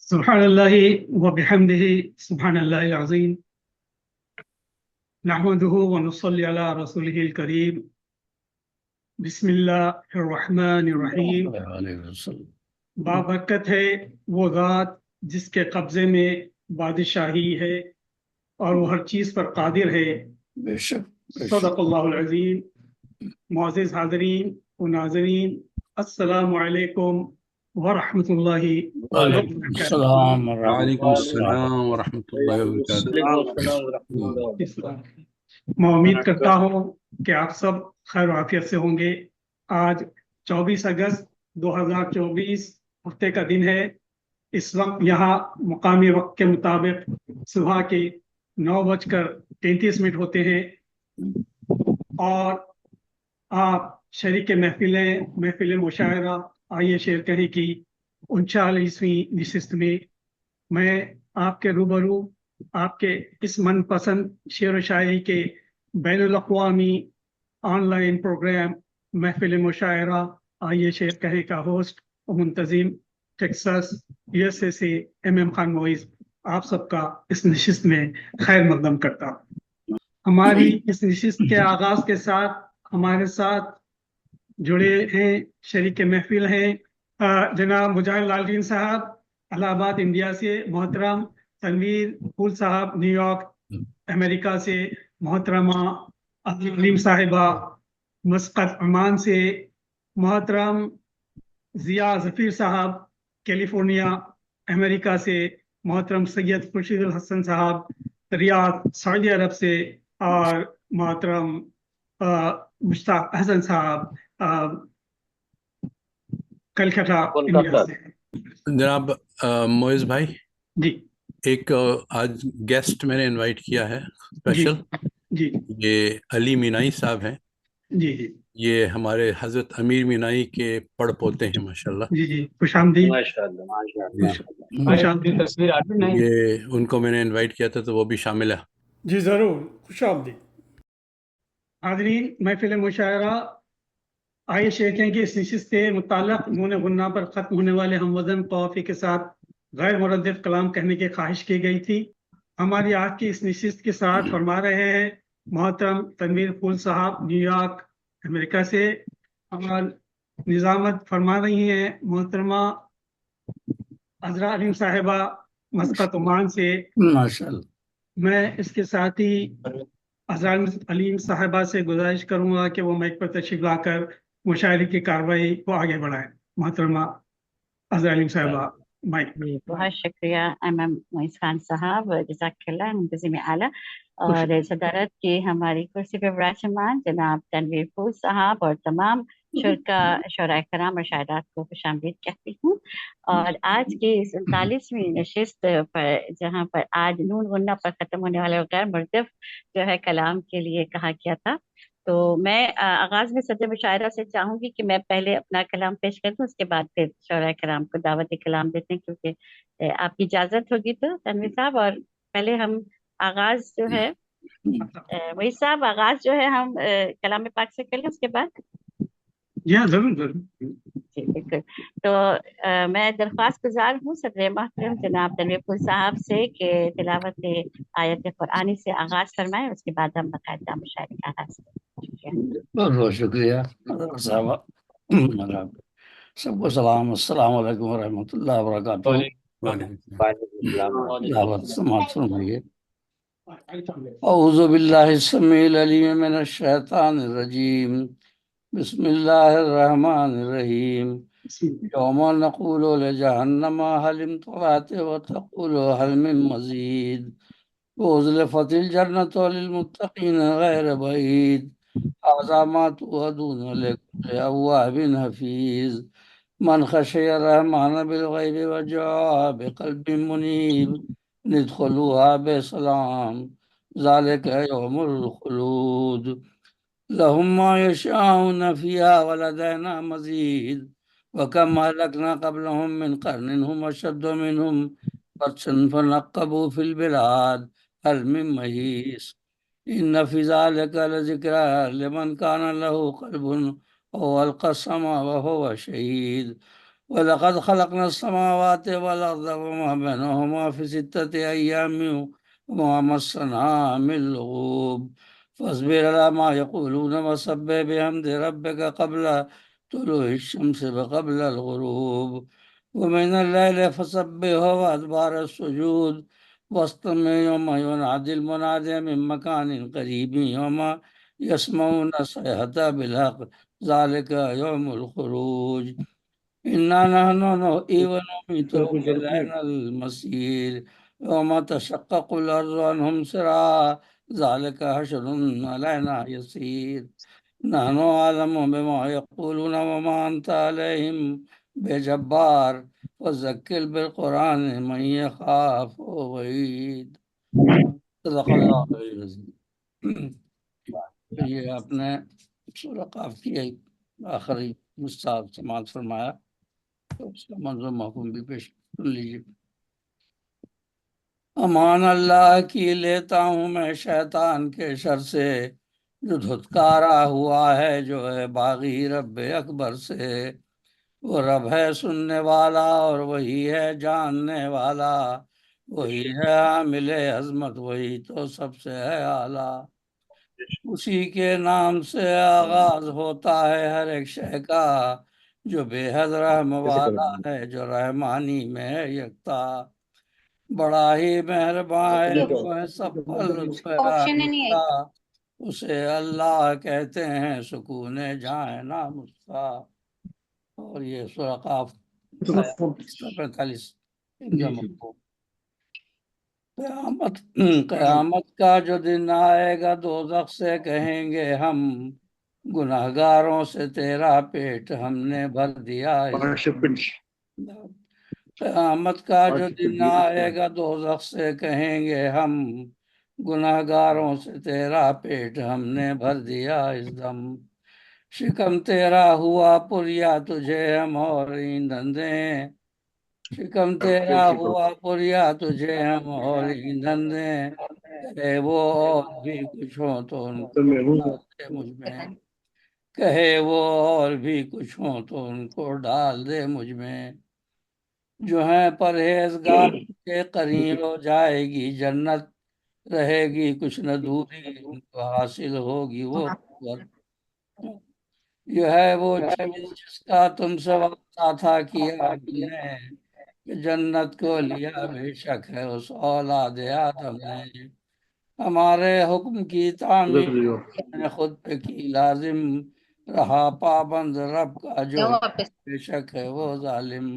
सुब्हानल्लाहि व बिहम्दिही सुब्हानल्लाहिल अज़ीम नहमदुहु व नुसल्ली अला रसूलिहिल करीम बिस्मिल्लाहिर रहमानिर रहीम। बाबरकत है वो ज़ात जिसके कब्ज़े में बादशाही है और वो हर चीज़ पर कादिर है। बेशक सदक़ल्लाहुल अज़ीम। मुअज़्ज़िज़ हाज़रीन व नाज़रीन, अस्सलामु अलैकुम व रहमतुल्लाहि व बरकातहू। वालेकुम अस्सलाम वरहमतुल्लाहि वबरकातुहू। मैं उम्मीद करता हूँ कि आप सब खैर आफियत से होंगे। आज 24 अगस्त 2024 हफ्ते का दिन है। इस वक्त यहाँ मुकामी वक्त के मुताबिक सुबह के 9:33 होते हैं और आप शरीक महफिल मुशायरा आइए शेयर करें कि 39वीं नशिस्त में मैं आपके रूबरू आपके इस मनपसंद शेर व शायरी के बैनुल अक़वामी ऑनलाइन प्रोग्राम महफिल मुशायरा आइए शेयर करें का होस्ट और मुंतज़िम टेक्सास यूएसए से MM खान मोइज़ आप सबका इस नशिस्त में खैर मकदम करता हूं। हमारी इस नशिस्त के आगाज के साथ हमारे साथ जुड़े हैं शरीक महफिल हैं जनाब मुजाहिद लालदीन साहब इलाहाबाद इंडिया से, मोहतरम तनवीर फूल साहब न्यूयॉर्क अमेरिका से, मोहतरमा अलीम साहिबा मस्कत ओमान से, मोहतरम जिया जफीर साहब कैलिफोर्निया अमेरिका से, मोहतरम सैयद खुर्शीद हसन साहब रियाद सऊदी अरब से और मोहतरम मुश्ताक हसन साहब कलकत्ता इंडिया से। जनाब मोइज़ भाई, जी एक आज गेस्ट मैंने इनवाइट किया है जी स्पेशल। जी ये अली मीनाई साहब हैं। जी जी ये हमारे हजरत अमीर मीनाई के पड़ पोते हैं माशाल्लाह। जी जी खुशामदीद माशाअल्लाह माशाअल्लाह। खुशामदीद। तस्वीर आ रही नहीं? ये उनको मैंने इनवाइट किया था तो वो भी शामिल है। जी जरूर खुशामदीद। हाज़रीन महफिल मुशायरा आइए शेयर करें कि इस नशिस्त से मुताल्लिक़ नून गुन्ना पर ख़त्म होने वाले हम वज़न कॉफ़ी के साथ गैर मुरद्दिफ़ कलाम कहने की ख्वाहिश की गई थी। हमारी आज की इस नशिस्त के साथ फरमा रहे हैं मोहतरम तनवीर फूल साहब न्यूयॉर्क अमेरिका से, और निज़ामत फरमा रही हैं मोहतरमा अज़रा अलीम साहिबा मस्कत ओमान से। माशाल्लाह। मैं इसके साथ ही अज़रा अलीम साहिबा से गुजारिश करूंगा कि वो माइक पर तशरीफ लाकर मुशायरे की कार्रवाई को आगे बढ़ाएं। मोहतरमा अज़रा अलीम साहिबा माइक। बहुत शुक्रिया MM मोइज़ खान साहब, जज़ाकल्लाह मुंतज़िम आला। और सदारत की हमारी कुर्सी पर विराजमान जनाब तनवीर फूल साहब और तमाम शोराए कराम और शायरात को खुशामदीद कहती हूँ। और आज की इस 39वीं नशिस्त पर, जहाँ पर आज नून गुन्ना पर ख़त्म होने वाले गैर मुरद्दिफ़ जो है कलाम के लिए कहा गया था, तो मैं आगाज में सदर मुशायरा से चाहूंगी कि मैं पहले अपना कलाम पेश कर दूं, उसके बाद फिर शोराए कराम को दावत कलाम देते हैं, क्योंकि आपकी इजाजत होगी तो तनवीर साहब। और पहले हम आगाज जो है वही साहब आगाज जो है हम कलाम पाक से कर लें, उसके बाद। जी हाँ जरूर जरूर। जी बिल्कुल। तो मैं दरख्वास्त गुजार हूँ सदर मोहतरम जनाब तनवीर फूल साहब से कि तिलावत आयत कुरानी से आगाज फरमाएं, उसके बाद हम बाकायदा मुशायरे का आगाज करें। बहुत बहुत शुक्रिया साहब। सबको सलाम, अस्सलाम वालेकुम रहमतुल्लाहि व बरकातुहू। दावत समाअत फरमाइए। औज़ु बिल्लाहि समीउल अलीम मिनश शैतानिर रजीम। बिस्मिल्लाहिर रहमानिर रहीम। यौमा नक़ूलु लिजहन्नम हल इम्तलअत व तक़ूलु हल मिन मज़ीद वउज़्लिफ़तिल जन्नतु लिलमुत्तक़ीन गैर बईद हाज़ा मा तुअदून लिकुल्लि अव्वाबिन हफ़ीज़ मन खशिय रहमान बिलग़ैबि व जाअ बिक़ल्बिन मुनीब निदख़ुलूहा बिसलाम ज़ालिका यौमुल ख़ुलूद लहुम मा यशाऊन फ़ीहा व लदैना मज़ीद व कम अहलकना क़ब्लहुम मिन क़र्निन हुम अशद्दु मिनहुम बत्शन फनक़्क़बू फ़िल बिलाद हल मिन महीस इन्न फ़ी ज़ालिका लज़िक्रा लिमन कान लहू क़ल्बुन औ अलक़ा समा व हुवा शहीद وَلَقَدْ خَلَقْنَا السَّمَاوَاتِ وَالْأَرْضَ وَمَا بَيْنَهُمَا فِي سِتَّةِ أَيَّامٍ وَمَا مَسَّنَا مِن لُّغُوبٍ فاصبر على ما يقولون وسبح بحمد ربك قبل طلوع الشمس وقبل الغروب ومن الليل فسبحه وأدبار السجود واستمع يوم ينادي المنادي من مكان قريب يوم يسمعون الصيحة بالحق ذلك يوم الخروج إنا نحن نحيي ونميت وإلينا المصير يوم تشقق الأرض عنهم سراعا ذلك حشر علينا يسير نحن أعلم بما يقولون وما أنت عليهم بجبار وذكر بالقرآن من يخاف وعيد صدق اللہ علیہ وسلم۔ یہ آپ نے سورہ قاف کی آخری مصحف سماعت فرمایا، تو اس کا منظور محکوم بھی پیش سن لیجیے۔ امان اللہ کی لیتا ہوں میں شیطان کے شر سے، جو دھتکارا ہوا ہے جو ہے باغی رب اکبر سے۔ وہ رب ہے سننے والا اور وہی ہے جاننے والا، وہی ہے عامل عظمت وہی تو سب سے ہے اعلیٰ۔ اسی کے نام سے آغاز ہوتا ہے ہر ایک شے کا، جو بے حد رحم والا ہے جو رحمانی میں ہے یکتا۔ بڑا ہی مہربان ہے وہ ہے سب پر لطف رحمی کا، اسے اللہ کہتے ہیں سکون جائے نام اس کا۔ اور یہ سورہ قاف 145 قیامت کا جو دن آئے گا دوزخ سے کہیں گے ہم، گناہگاروں سے تیرا پیٹ ہم نے بھر دیا۔ قیامت کا جو دن آئے گا دوزخ سے کہیں گے ہم، گناہگاروں سے تیرا پیٹ ہم نے بھر دیا اس دم۔ شکم تیرا ہوا پریا تجھے ہم اور ایندھن دیں، شکم تیرا ہوا پریا تجھے ہم اور ایندھن دیں، کہے وہ اور بھی کچھ ہو تو ان کو ڈال دے مجھ میں، کہے وہ اور بھی کچھ ہو تو ان کو ڈال دے مجھ میں۔ جو ہیں پرہیزگار کے قرین ہو جائے گی جنت، رہے گی کچھ نہ دوری ان کو حاصل ہوگی وہ قوت۔ یہ ہے وہ چیز جس کا تم سے وعدہ تھا کیا ہم نے، کہ جنت کو لیا بے شک ہے اس اولاد آدم نے۔ ہمارے حکم کی تعمیر نے خود پہ کی لازم، رہا پابند رب کا جو بے شک ہے وہ ظالم۔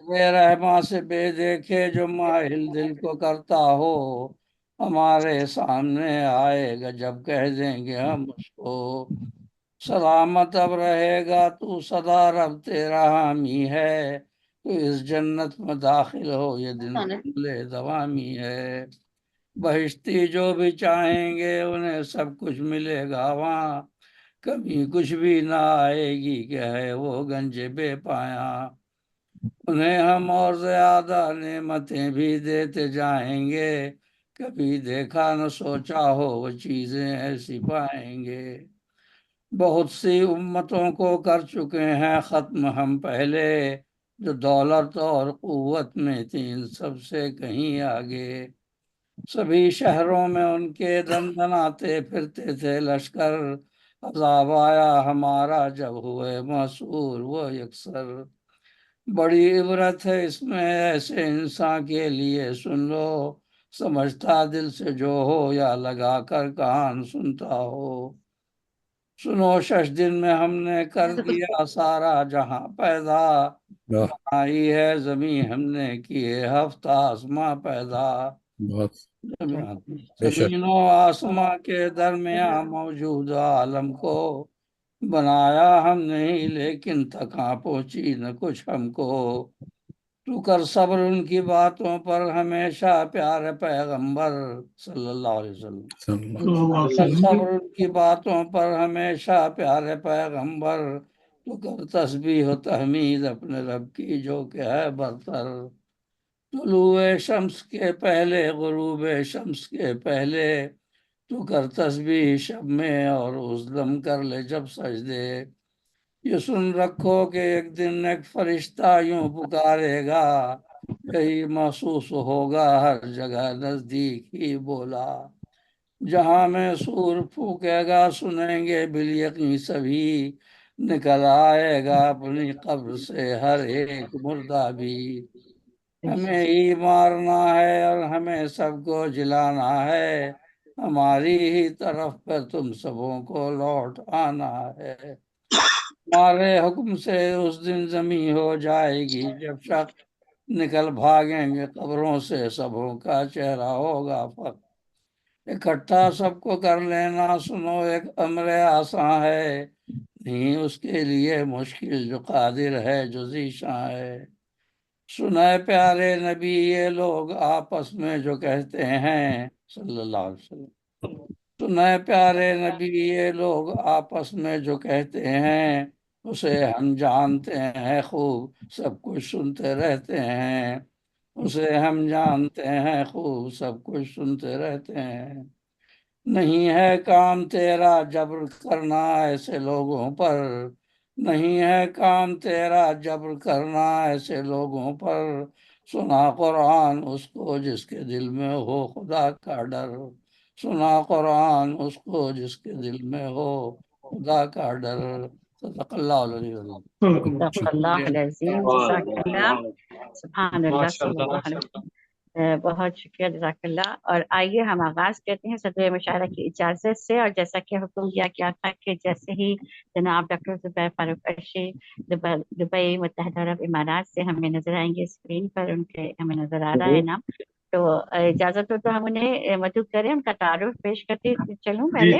بے رحماں سے بے دیکھے جو ماہل دل کو کرتا ہو، ہمارے سامنے آئے گا جب کہہ دیں گے ہم اس کو، سلامت اب رہے گا تو سدا رب تیرا حامی ہے، تو اس جنت میں داخل ہو یہ دن لے دوامی ہے۔ بہشتی جو بھی چاہیں گے انہیں سب کچھ ملے گا وہاں، کبھی کچھ بھی نہ آئے گی کہ ہے وہ گنج بے پایا۔ انہیں ہم اور زیادہ نعمتیں بھی دیتے جائیں گے، کبھی دیکھا نہ سوچا ہو وہ چیزیں ایسی پائیں گے۔ بہت سی امتوں کو کر چکے ہیں ختم ہم پہلے، جو دولت اور قوت میں تھیں سب سے کہیں آگے۔ سبھی شہروں میں ان کے دندناتے پھرتے تھے لشکر، عذاب آیا ہمارا جب ہوئے محصور وہ یکسر۔ بڑی عبرت ہے اس میں ایسے انسان کے لیے سن لو، سمجھتا دل سے جو ہو یا لگا کر کان سنتا ہو۔ سنو شش دن میں ہم نے کر دیا سارا جہاں پیدا، بنائی ہے زمین ہم نے کیے ہفتہ آسماں پیدا۔ زمین و آسماں کے درمیان موجود عالم کو، بنایا ہم نہیں لیکن تکاں پہنچی نہ کچھ ہم کو۔ تو کر صبر ان کی باتوں پر ہمیشہ پیارے پیغمبر صلی اللہ علیہ وسلم، کر صبر ان کی باتوں پر ہمیشہ پیارے پیغمبر، تو کر تسبیح و تحمید اپنے رب کی جو کہ ہے برتر۔ طلوع شمس کے پہلے غروب شمس کے پہلے، تو کر تسبیح شب میں اور اس دم کر لے جب سجدے۔ یہ سن رکھو کہ ایک دن ایک فرشتہ یوں پکارے گا، یہی محسوس ہوگا ہر جگہ نزدیک ہی بولا، جہاں میں سور پھونکے گا سنیں گے بالیقین سبھی، نکل آئے گا اپنی قبر سے ہر ایک مردہ بھی، ہمیں ہی مارنا ہے اور ہمیں سب کو جلانا ہے، ہماری ہی طرف پہ تم سبوں کو لوٹ آنا ہے، ہمارے حکم سے اس دن زمین ہو جائے گی جب شخص نکل بھاگیں گے قبروں سے، سبوں کا چہرہ ہوگا فخر، اکٹھا سب کو کر لینا سنو ایک امر آساں ہے، نہیں اس کے لیے مشکل جو قادر ہے جو ذیشاں ہے، سنائے پیارے نبی یہ لوگ آپس میں جو کہتے ہیں صلی اللہ علیہ وسلم، سنائے پیارے نبی یہ لوگ آپس میں جو کہتے ہیں، اسے ہم جانتے ہیں خوب سب کچھ سنتے رہتے ہیں، اسے ہم جانتے ہیں خوب سب کچھ سنتے رہتے ہیں، نہیں ہے کام تیرا جبر کرنا ایسے لوگوں پر، نہیں ہے کام تیرا جبر کرنا ایسے لوگوں پر، سنا قرآن اس کو جس کے دل میں ہو خدا کا ڈر، سنا قرآن اس کو جس کے دل میں ہو خدا کا ڈر، صدق اللہ العلی العظیم۔ صدق اللہ العظیم، جزاک اللہ، سبحان اللہ صلی اللہ علیہ وسلم۔ بہت شکریہ، جزاک اللہ۔ اور آئیے ہم آغاز کرتے ہیں صدر مشاعرہ کی اجازت سے، اور جیسا کہ حکم دیا گیا تھا کہ جیسے ہی جناب ڈاکٹر زبیر فاروق ارشی دبئی متحدہ عرب امارات سے ہمیں نظر آئیں گے اسکرین پر، ان کے ہمیں نظر آ رہا ہے نام، تو اجازت ہو تو ہم انہیں مدعو کریں، ان کا تعارف پیش کرتے چلوں پہلے۔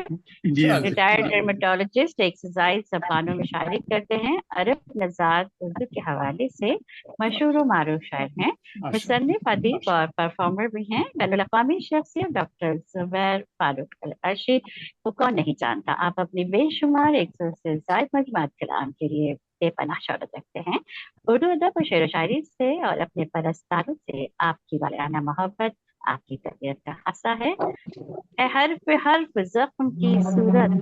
جی ریٹائرڈ ڈرمیٹولوجسٹ، ایکسرسائز زبانوں میں شاعری کرتے ہیں، عرب نژاد اردو کے حوالے سے مشہور و معروف شاعر ہیں، مصنف، ادیب اور پرفارمر بھی ہیں، بین الاقوامی شخصیت ڈاکٹر زبیر فاروق الارشی کو کون نہیں جانتا۔ آپ اپنی بے شمار 100 سے زائد مجموعات کلام کے لیے بے پناہ شہرت رکھتے ہیں، اردو ادب و شعر و شاعری سے اور اپنے پرستاروں سے آپ کی والانہ محبت آپ کی طبیعت کا خاصہ ہے۔ اے حرف زخم کی صورت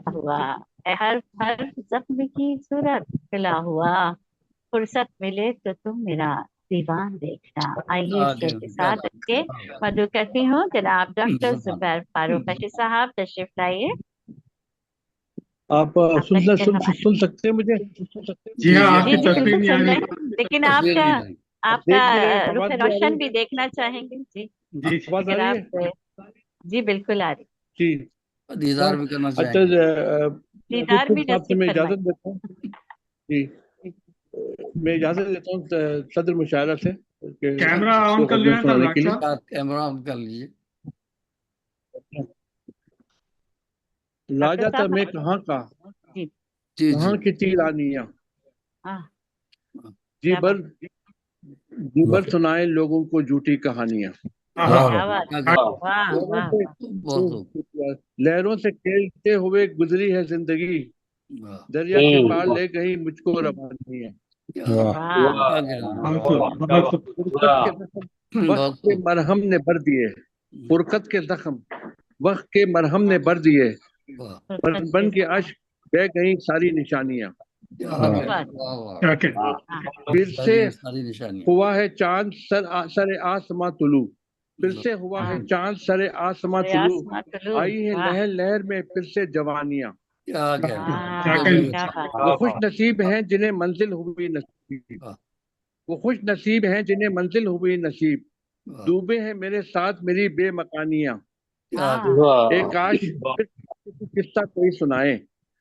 ہوا، اے حرف زخم کی صورت کھلا ہوا، فرصت ملے تو تم میرا دیوان دیکھنا۔ آئیے شعر کے ساتھ کے مدعو کرتی ہوں جناب ڈاکٹر زبیر فاروق ارشی صاحب، تشریف لائیے۔ آپ سن سکتے ہیں مجھے؟ جی ہاں، آپ جی کی جی تصویر بالکل نہیں آ سن رہے رہی۔ ہیں، لیکن آپ کا دیکھ بھی رہے ہیں، رخ آواز بھی آ رہی روشن ہے؟ بھی دیکھنا چاہیں گے۔ جی جی آواز آ اگر رہی آپ ہے؟ جی بالکل آ رہی، جی دیدار بھی کرنا چاہیں اچھا، گے۔ دیدار بھی صاحب سے نصیب میں فرمائے۔ اجازت دیتا ہوں، جی میں اجازت دیتا ہوں صدر مشاعرہ سے کہ کیمرہ آن کر لینا تھا سنانے کے ڈاکٹر لیے۔ صاحب۔ کیمرہ آن کر لیجیے۔ لاجا میں کہاں کا، جی جی کہاں کی تیرانیاں، ہاں، جی کیا بات، بر سنائے لوگوں کو جھوٹی کہانیاں، کیا بات، واہ واہ واہ، لہروں سے کھیلتے ہوئے گزری ہے زندگی، دریا کے پار لے گئی مجھ کو روانیاں، وقت کے مرہم نے بھر دیے، فرقت کے زخم وقت کے مرہم نے بھر دیے، بن کے اشک بہ گئی ساری نشانیاں، پھر سے ہوا ہے چاند سر آسماں طلوع، پھر سے ہوا ہے چاند سر آسماں طلوع، آئی ہے لہر لہر میں پھر سے جوانیاں، وہ خوش نصیب ہیں جنہیں منزل ہوئی نصیب، وہ خوش نصیب ہیں جنہیں منزل ہوئی نصیب، ڈوبے ہیں میرے ساتھ میری بے مکانیاں، ایک کاش پھر سے قصہ کوئی سنائے،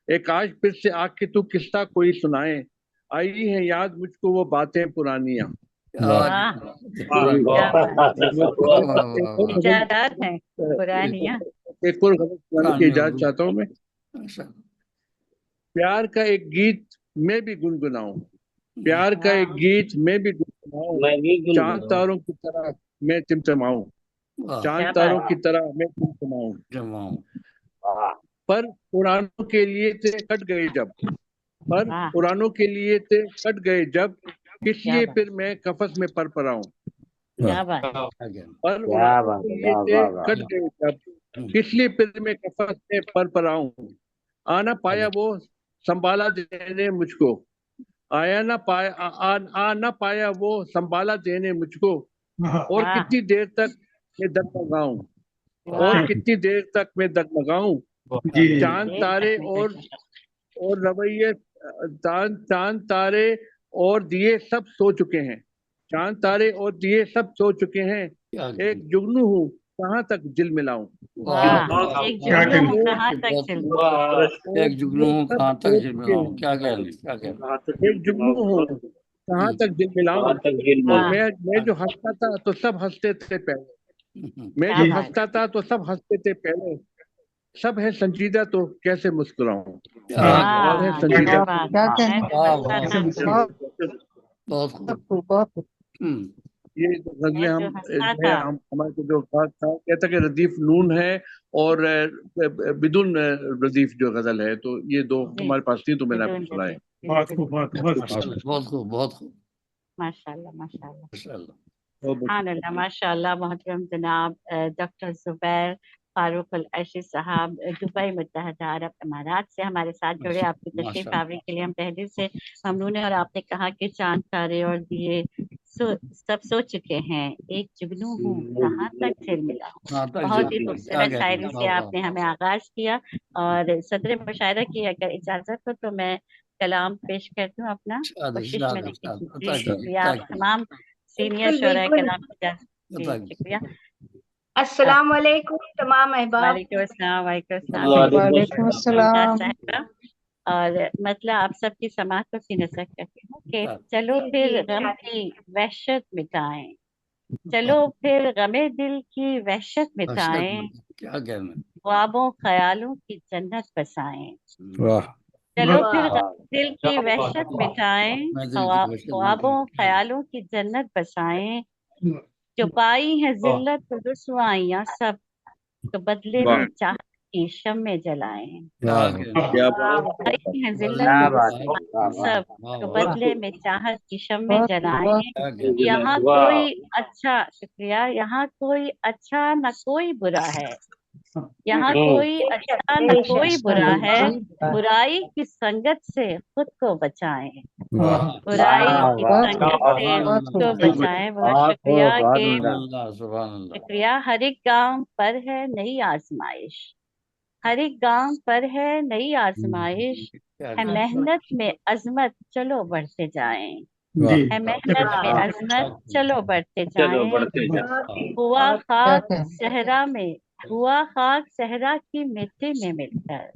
ایک کاش پھر سے آ کے تو قصہ کوئی سنائے، آئی ہے یاد مجھ کو وہ باتیں پرانیاں، ایجادات ہیں پرانیاں۔ ایک اور غزل سنانے کی اجازت چاہتا ہوں میں۔ پیار کا ایک گیت میں بھی گنگناؤں، پیار کا ایک گیت میں بھی گنگناؤں، چاند تاروں کی طرح میں چمچماؤں، چاند تاروں کی طرح میں چمچماؤں، پر پرانوں کے لیے تھے کٹ گئے جب، پر پرانوں کے لیے تھے کٹ گئے جب، کس لیے پھر میں قفس میں پر پراؤں، پر پرانوں کے لیے تھے کٹ گئے جب، کس لیے پھر میں قفس میں پر پراؤں، آنا پایا وہ संभाला देने मुझको, आया ना पाया आ ना पाया वो संभाला देने मुझको, और वाह। कितनी देर तक मैं डगमगाऊं, वाह। और कितनी देर तक मैं डगमगाऊं, जी चांद तारे और रवैये, चांद तारे और दिए सब सो चुके हैं, चांद तारे और दिए सब सो चुके हैं, क्या एक जुगनू हूँ कहाँ तक दिल मिलाऊं, वाह, एक क्या जुगनू हूँ कहना? कहाँ तक चल। एक जुगनू हूँ कहाँ तक दिल मिलाऊं, क्या कहना, एक जुगनू हूँ कहाँ तक दिल मिलाऊं, वाह, मैं जो हंसता था तो सब हंसते थे पहले, मैं क्या जो बात। हंसता था तो सब हंसते थे पहले, सब है संजीदा तो कैसे मुस्कुराऊं, वाह, सब है क्या संजीदा बात। क्या मैं कहना? जो वाह, हंसता वाह, था बहुत खूब, खूब, बहुत खूब। ये गजलें मैं हम जो हंसता जो है था। हम हमारे को जो था कहता कि रदीफ नून है और बिदुन रदीफ जो गजल है, तो ये दो जी, हमारे पास थी तो मैंने बिल्कुल, आपको सुनाए। बहुत खूब, बहुत अच्छा। माशाल्लाह, बहुत खूब, बहुत खूब, माशाल्लाह, माशाल्लाह, माशाल्लाह। सुभान माशाल्लाह। मोहतरम जनाब डॉक्टर जुबैर फारूक अल अर्शी साहब दुबई मुत्तहदा अरब अमारात से हमारे साथ जुड़े। आपकी तशरीफ आवरी के लिए हम तहे दिल से ममनून हैं। और आपने कहा कि चांद तारे और दिए सब सो चुके हैं, एक जुगनू हूँ कहाँ तक फिर मिला हूँ। हाँ, तक बहुत ही दिल मिला, क्या खूबसूरत कहना, शायरी से वाह, आपने हमें आगाज किया। और सदर मुशायरा की अगर इजाजत हो तो मैं कलाम पेश करती हूँ अपना, कोशिश में देखती हूँ। जी शुक्रिया आप तमाम सीनियर शोरा कलाम की जी शुक्रिया। अस्सलाम वालेकुम तमाम अहबाब। वालेकुम अस्सलाम, वालेकुम अस्सलाम। वालेकुम अस्सलाम। और मतलब आप सबकी समात को सी नजर करती हूँ कि चलो फिर गम की वहशत मिटाएं, चलो फिर गमे दिल की वहशत मिटाएं, क्या कहना, ख्वाबों ख्यालों की जन्नत बसाएं, वाह, चलो फिर दिल की वहशत मिटाएं, मैं दिल की वहशत ख्वाबों मिटाऊं। ख्यालों की जन्नत बसाएं, जो पाई है जिल्लत रुसवाइयां सब, तो बदले वाह। में चाहत की शम्में जलाएं। क्या क्या पाई है जिल्लत क्या रुसवाइयां सब, तो बदले में चाहत की शम्में बहुत जलाएं। कहना, यहाँ कोई अच्छा शुक्रिया, यहाँ कोई अच्छा न कोई बुरा है, यहाँ कोई अच्छा न कोई बुरा है, बुराई की संगत से खुद को बचाएं, वाह, बुराई की संगत से बहुत खुद को बचाएं। बहुत शुक्रिया कि सुभान अल्लाह, शुक्रिया। हर एक गांव पर है नई आजमाइश, हर एक गांव पर है नई आजमाइश, है मेहनत में अजमत चलो बढ़ते जाएं, वाह, है मेहनत में अजमत चलो बढ़ते जाएं। हुआ खाक सहरा में, हुआ खाक सहरा की मिट्टी में मिलकर,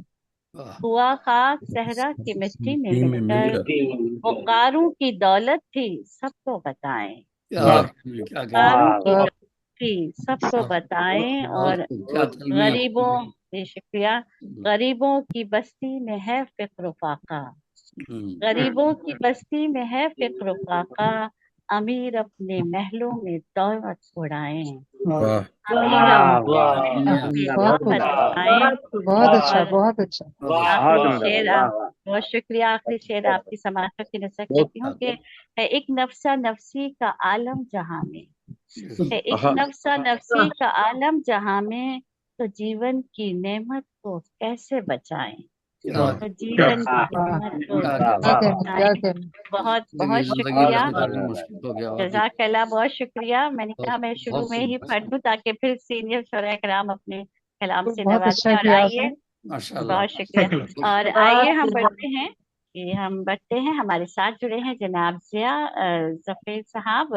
हुआ खाक सहरा की मिट्टी में टीम में मिलकर, वो कारों की दौलत थी सबको बताएं, क्या कारों की दौलत थी सबको बताएं। और कहना, गरीबों जी शुक्रिया, गरीबों की बस्ती में है फिक्र फाका, गरीबों की बस्ती में है फिक्र फाका, अमीर अपने महलों में दौलत उड़ाएं, वाह, अमीर अपने महलों में दौलत उड़ाएं। बहुत अच्छा, और बहुत अच्छा। आखिरी शेर बहुत शुक्रिया, आखिरी शेर आपकी समाज की नजर करती हूँ कि है एक नफ्सा नफसी का आलम जहां में, है एक नफ्सा नफसी का आलम जहां में, तो जीवन की नेमत को कैसे बचाएं, तो जीवन की नेमत को कैसे बचाएं। बहुत बहुत शुक्रिया, जज़ाकल्लाह, बहुत शुक्रिया। मैंने कहा मैं शुरू में ही पढ़ दूं ताकि फिर सीनियर शोरा कराम अपने कलाम से बहुत नवाजें। अच्छा और किया आइए, बहुत शुक्रिया। और आइए हम बढ़ते हैं हमारे साथ जुड़े हैं जनाब जिया जफीर साहब,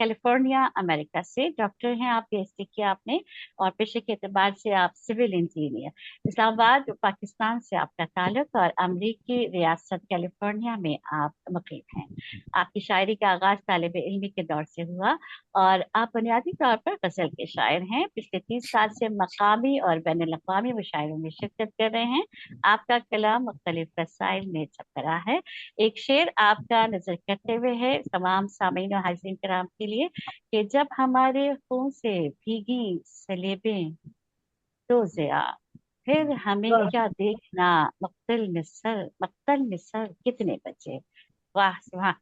कैलिफोर्निया अमेरिका से। डॉक्टर हैं आप, PhD किया आपने, और पेशे के एतबार से आप सिविल इंजीनियर। इस्लामाबाद पाकिस्तान से आपका ताल्लुक, और अमरीकी रियासत कैलिफोर्निया में आप मुकीम हैं। आपकी शायरी का आगाज तालिब इल्मी के दौर से हुआ, और आप बुनियादी तौर पर गजल के शायर हैं। पिछले 30 साल से मकामी और बैन अल-अक़वामी मुशायरों में शिरकत कर रहे हैं। आपका कलाम मुख्तलिफ रसाइल में छप रहा है। एक शेर आपका नजर करते हुए है तमाम सामीन और हाज़रीन कराम के लिए कि जब हमारे खून से भीगी सलेबें तो ज़िया, फिर हमें क्या देखना मक्तल में सर कितने बचे। वाह सुभान।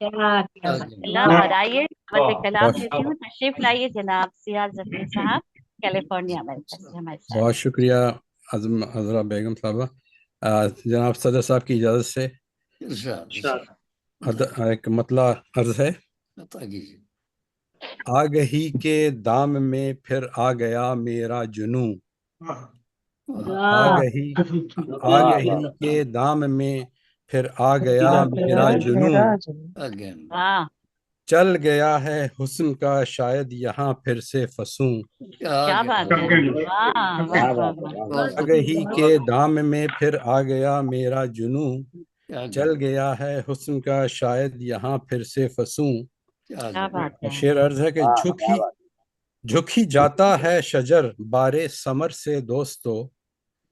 और आइए कलाम देती हूँ, तशरीफ लाइए जनाब सिया जफीर साहब, कैलिफोर्निया अमेरिका से हमारे साथ। बहुत शुक्रिया हजरा बेगम साहबा। जनाब सदर साहब की इजाज़त से ارشاد एक मतला अर्ज है। عطا کیجیے. आ गही के दाम में फिर आ गया मेरा जुनू, आ गही के दाम में फिर आ गया मेरा जुनू, Again. वाह चल गया है हुस्न का शायद यहाँ फिर से फंसूं, क्या बात है, वाह वाह वाह वाह आ गही के दाम में फिर आ गया मेरा जुनू, चल गया है हुस्न का शायद यहाँ फिर से फंसूं। क्या बात और है, शेर अर्ज है कि झुक ही जाता है शजर बारे समर से दोस्तों,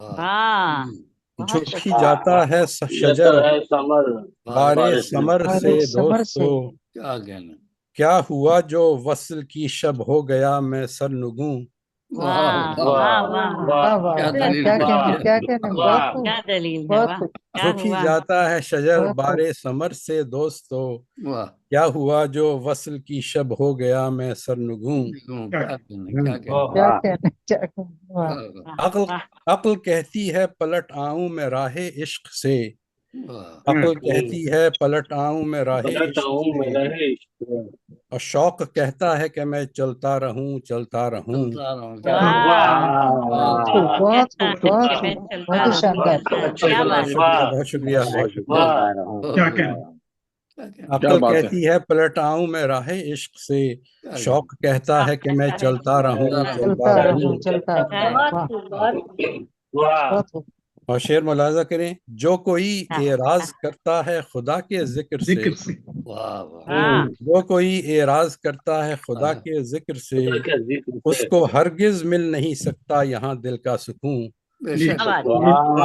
वाह बहुत झुक ही शुक्रिया। जाता है शजर बारे समर से दोस्तों, کیا کہنا. क्या हुआ जो वस्ल की शब हो गया मैं सरनुगूं, वाह वाह वाह वाह वाह کیا वाह, دلیل क्या بات कहने ہے. क्या कहने, बहुत खूब, क्या दलील है, बहुत वाह खूब. क्या झुक ही हुआ, जाता है शजर बहुत बारे समर से दोस्तों, واہ. क्या हुआ जो वस्ल की शब हो गया मैं सरनुगूं। کیا کہنا, کیا کہنا. क्या कहने, क्या कहने, वाह. واہ, अक्ल वाह अक्ल कहती है पलट आऊं मैं राहे इश्क से, واہ. अक्ल कहती है पलट आऊं मैं राहे इश्क से, और शौक कहता है कि मैं चलता रहूं चलता रहूं। چلتا رہوں. کیا वाह बहुत खूब, बहुत कहता खूब, बहुत है कि मैं खूब, चलता बहुत ही रहूं, शानदार. क्या बात है, बहुत शुक्रिया बहुत शुक्रिया। क्या कहना, کیا کہنا. अक्ल बात है। कहती है पलट आऊं मैं राहे इश्क से, शौक कहता है कि मैं चलता रहूं चलता चलता रहूं। रहूं, चलता रहूं, बहुत वाह, खूब, बहुत खूब। बहुत खूब. और शेर मुलाजा करें, जो कोई हाँ, एराज करता है खुदा के जिक्र से, जिक्र से واہ واہ. वाह जो कोई एराज करता है खुदा के जिक्र से, उसको हरगिज मिल नहीं सकता यहाँ दिल का सुकून। بے जी। شک. क्या बात है,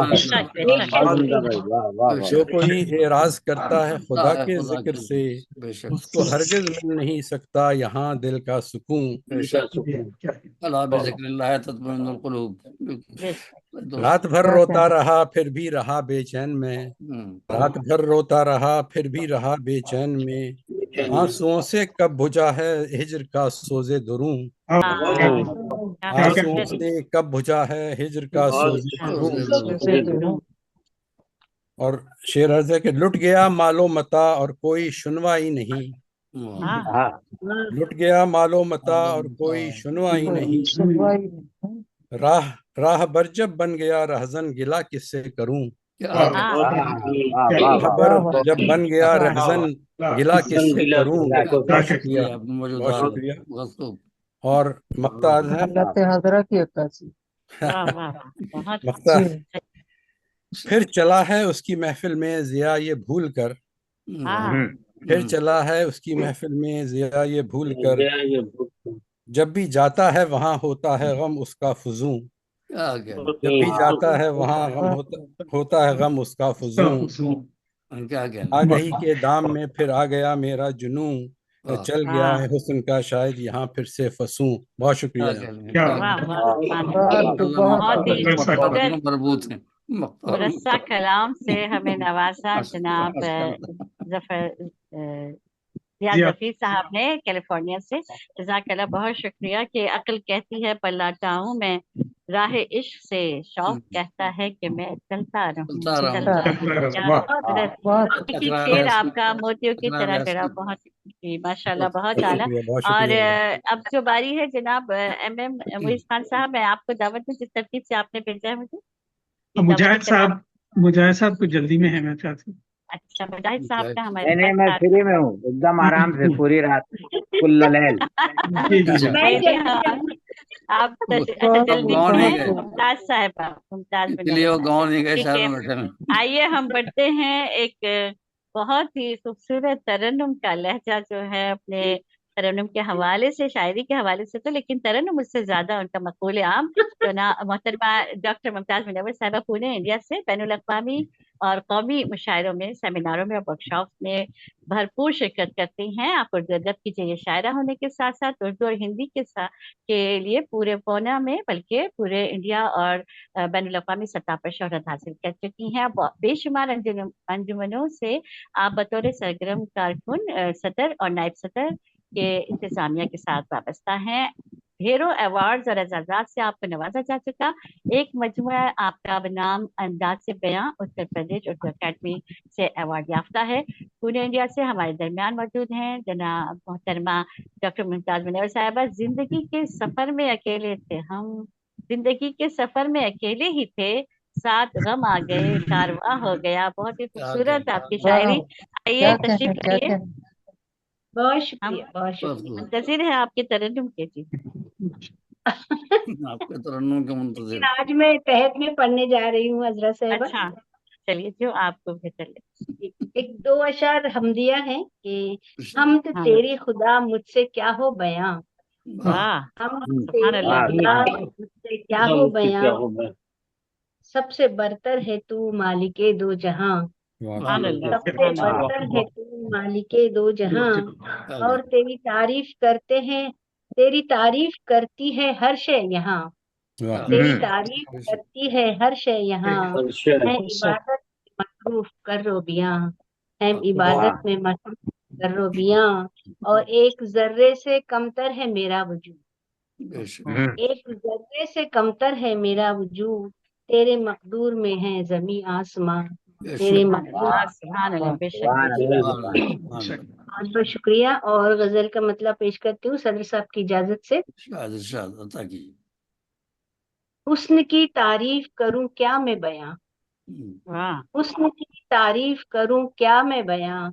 बेशक बेशक जो कोई एराज करता है खुदा के خدا जिक्र کے से, بے شک. उसको हरगिज मिल नहीं सकता यहाँ दिल का सुकून। بے شک. जी, क्या कहना, اللہ بذکر اللہ تطمئن القلوب. बेशक रात भर क्या रोता कहना, रहा फिर भी रहा बेचैन में, रात भर रोता रहा फिर भी रहा बेचैन में, आंसुओं से कब बुझा है हिज्र का सोजे दुरूं, हाँ, हाँ क्या कहना, क्या क्या आंसुओं कहना, से कब बुझा है हिज्र का सोजे दुरूं। जैसे दुरूं. और शेर अर्ज है कि लुट गया मालो मता और कोई सुनवाई नहीं, हाँ लुट गया मालो मता और कोई सुनवाई नहीं, सुनवाई नहीं. राह राह बरजब बन गया रहजन गिला किससे करूं, हाँ खबर जब बन गया रहजन गिला किससे करूं। बहुत शुक्रिया बहुत शुक्रिया। और मक्ता अर्ज है, हालत हजरा की अक्कासी. वाह वाह बहुत मक्ता जी. फिर चला है उसकी महफिल में जिया ये भूल कर, हाँ फिर चला है उसकी महफिल में जिया ये भूल कर, जब भी जाता है वहां होता है गम उसका फजूं, जब भी जाता है वहां गम होता है गम उसका फजूं। کیا کہنا. आ गई के दाम में फिर आ गया मेरा जुनू, चल गया है हुस्न का शायद यहाँ फिर से फंसूं। बहुत शुक्रिया। क्या वाह वाह बहुत ही खूबसूरत مربوط ہیں. मुरस्सा कलाम से हमें नवाजा जनाब जफर रियाज जी, रफी साहब ने कैलिफोर्निया से। जज़ाकल्लाह, बहुत शुक्रिया। कि अक्ल कहती है पलटा हूँ मैं राह इश्क से, शौक कहता है कि मैं चलता रहूं चलता रहूं। चलता रहूं। क्या खूबसूरत हकीकी शेर आपका मोतियों की तरह गड़ा। बहुत जी, माशाल्लाह, बहुत आला। बहुत और शुक्रिया। अब जो बारी है जनाब एमएम मुइज़ खान साहब, मैं आपको दावत दूं जिस तरतीब से आपने भेजा है मुझे। मुजाहिद साहब कुछ जल्दी में है, मैं चाहती हूँ। अच्छा, मुजाहिद साहब का हमारे नहीं, मैं फ्री में हूँ एकदम आराम से पूरी रात कुल लैल। जी जी जी। मैं आप अच्छा जल्दी गाँव में नहीं हैं। गए। मुमताज साहिबा, मुमताज اس لیے وہ گاؤں نہیں گئے، ठीक شہر है। میں بیٹھے ہیں۔ आइए हम बढ़ते हैं एक बहुत ही खूबसूरत तरन्नुम का लहजा जो है अपने तरन्नुम के हवाले से, शायरी के हवाले से तो, लेकिन तरन्नुम उससे ज्यादा उनका मकबूल आम जो ना मोहतरमा डॉक्टर मुमताज मुनव्वर साहिबा पुणे इंडिया से बैनुल अक़वामी और कौमी मुशायरों में, सेमिनारों में और वर्कशॉप में भरपूर शिरकत करती हैं। आप पुरगदर कीजिए, ये शायरा होने के साथ साथ उर्दू और हिंदी के लिए पूरे पौना में बल्कि पूरे इंडिया और बैनुल अक़वामी सतह पर शोहरत हासिल कर चुकी हैं। बेशुमार अंजुमनों से आप बतौर सरगर्म कारकुन सदर और नायब सदर के इंतजामिया के साथ वाबस्ता हैं। ढेरों अवार्ड्स और एजाज़ात से आपको नवाजा जा चुका। एक मजमुआ आपका बनाम अंदाज से बयां उत्तर प्रदेश उर्दू अकेडमी से अवार्ड याफ्ता है। पुणे इंडिया से हमारे दरमियान मौजूद हैं जनाब मोहतरमा डॉक्टर मुमताज मुनव्वर साहिबा। जिंदगी के सफर में अकेले थे हम, जिंदगी के सफर में अकेले ही थे, साथ गम आ गए, कारवां हो गया। बहुत ही खूबसूरत आपकी शायरी। आइए क्या तशरीफ कहना, क्या लाइए, कहना। बहुत हम शुक्रिया, बहुत शुक्रिया। मुंतजिर हैं आपके तरन्नुम के जी। आपके तरन्नुम के मुंतजिर। आज मैं तहत में पढ़ने जा रही हूँ हजरत साहिबा। अच्छा चलिए, जो आपको बेहतर लगे। एक दो अशार हमदिया है कि हम तो हाँ। तेरी खुदा मुझसे क्या हो बयां, वाह, हम सुभान तेरी अल्लाह। खुदा मुझसे क्या हो बयां, सबसे बरतर है तू मालिके दो जहां, सुभान अल्लाह, सबसे सुभान अल्लाह। बरतर है तू मालिके दो जहां, और तेरी तारीफ करते हैं, तेरी तारीफ करती है हर शय यहाँ, तेरी तारीफ करती है हर शय यहाँ, है इबादत में मसरूफ कर रोबियां, है इबादत में मसरूफ कर रोबियां, और एक जर्रे से कमतर है मेरा वजूद, एक जर्रे से कमतर है मेरा वजूद, तेरे मकदूर में है जमी आसमां, तेरे मकदूर। वाह, सुभान अल्लाह, बेशक बेशक। बहुत बहुत शुक्रिया। और गजल का मतलब पेश करती हूँ सदर साहब की इजाजत से। हुस्न की तारीफ करूं क्या मैं बयां, वाह, हुस्न की तारीफ करूं क्या मैं बयां,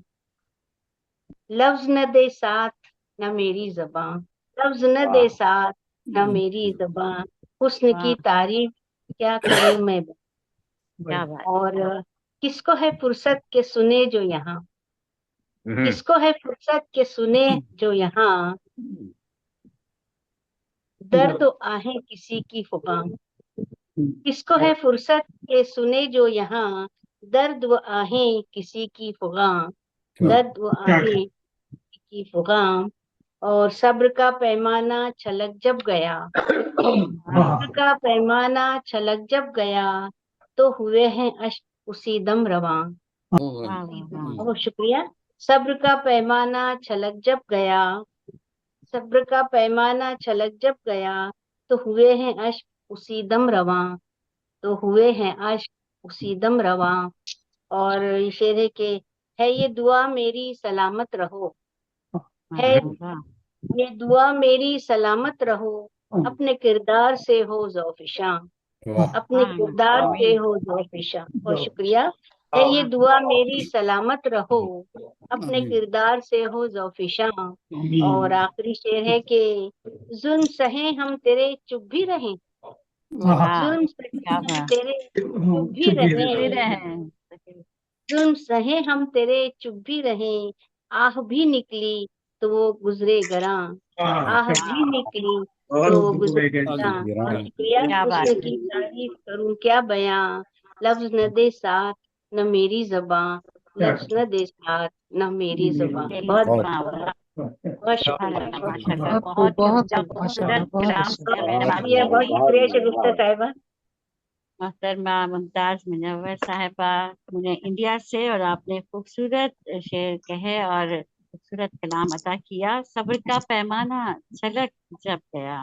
लफ्ज न दे साथ न मेरी ज़बां, लफ्ज न दे साथ न मेरी ज़बां, हुस्न की तारीफ क्या करूं मैं बयां। क्या बात। और किसको है फुर्सत के सुने जो यहाँ, किसको है फुर्सत के सुने जो यहाँ, दर्द आहें किसी की फुकां, किसको है फुर्सत के सुने जो यहाँ, दर्द व आहें किसी की फुगां, दर्द व आहें किसी की फुगां, और सब्र का पैमाना छलक जब गया, सब्र का पैमाना छलक जब गया, तो हुए हैं अश्क उसी दम रवां। बहुत शुक्रिया। सब्र का पैमाना छलक जब गया, सब्र का पैमाना छलक जब गया, तो हुए हैं अश्क उसी दम रवां, तो हुए हैं अश्क उसी दम रवां। और ये शेर है कि है ये दुआ मेरी सलामत रहो, है ये दुआ मेरी सलामत रहो, अपने किरदार से हो ज़ौफ़िशां, अपने किरदार से हो ज़ौफ़िशां। बहुत शुक्रिया। है ये दुआ मेरी सलामत रहो, अपने किरदार से हो ज़ौफ़िशां। और आखिरी शेर है कि जुल्म सहे हम तेरे चुप भी रहें, जुल्म सहे हम तेरे चुप भी रहें, जुल्म सहे हम तेरे चुप भी रहें, आह भी निकली तो वो गुजरे गरां, आह भी निकली तो वो गुजरे गरां। बहुत शुक्रिया। हुस्न की तारीफ करूं क्या बयां, लफ्ज न दे साथ न मेरी ज़बां, लफ्ज न दे साथ न मेरी ज़बां। बहुत बहुत शुक्रिया। बहुत बहुत माशाल्लाह, बहुत शुक्रिया, बहुत शुक्रिया शगुफ्ता साहिबा। मोहतरमा मुमताज मुनव्वर साहिबा पुणे इंडिया से, और आपने खूबसूरत शेर कहे और खूबसूरत कलाम अता किया। सब्र का पैमाना छलक जब गया,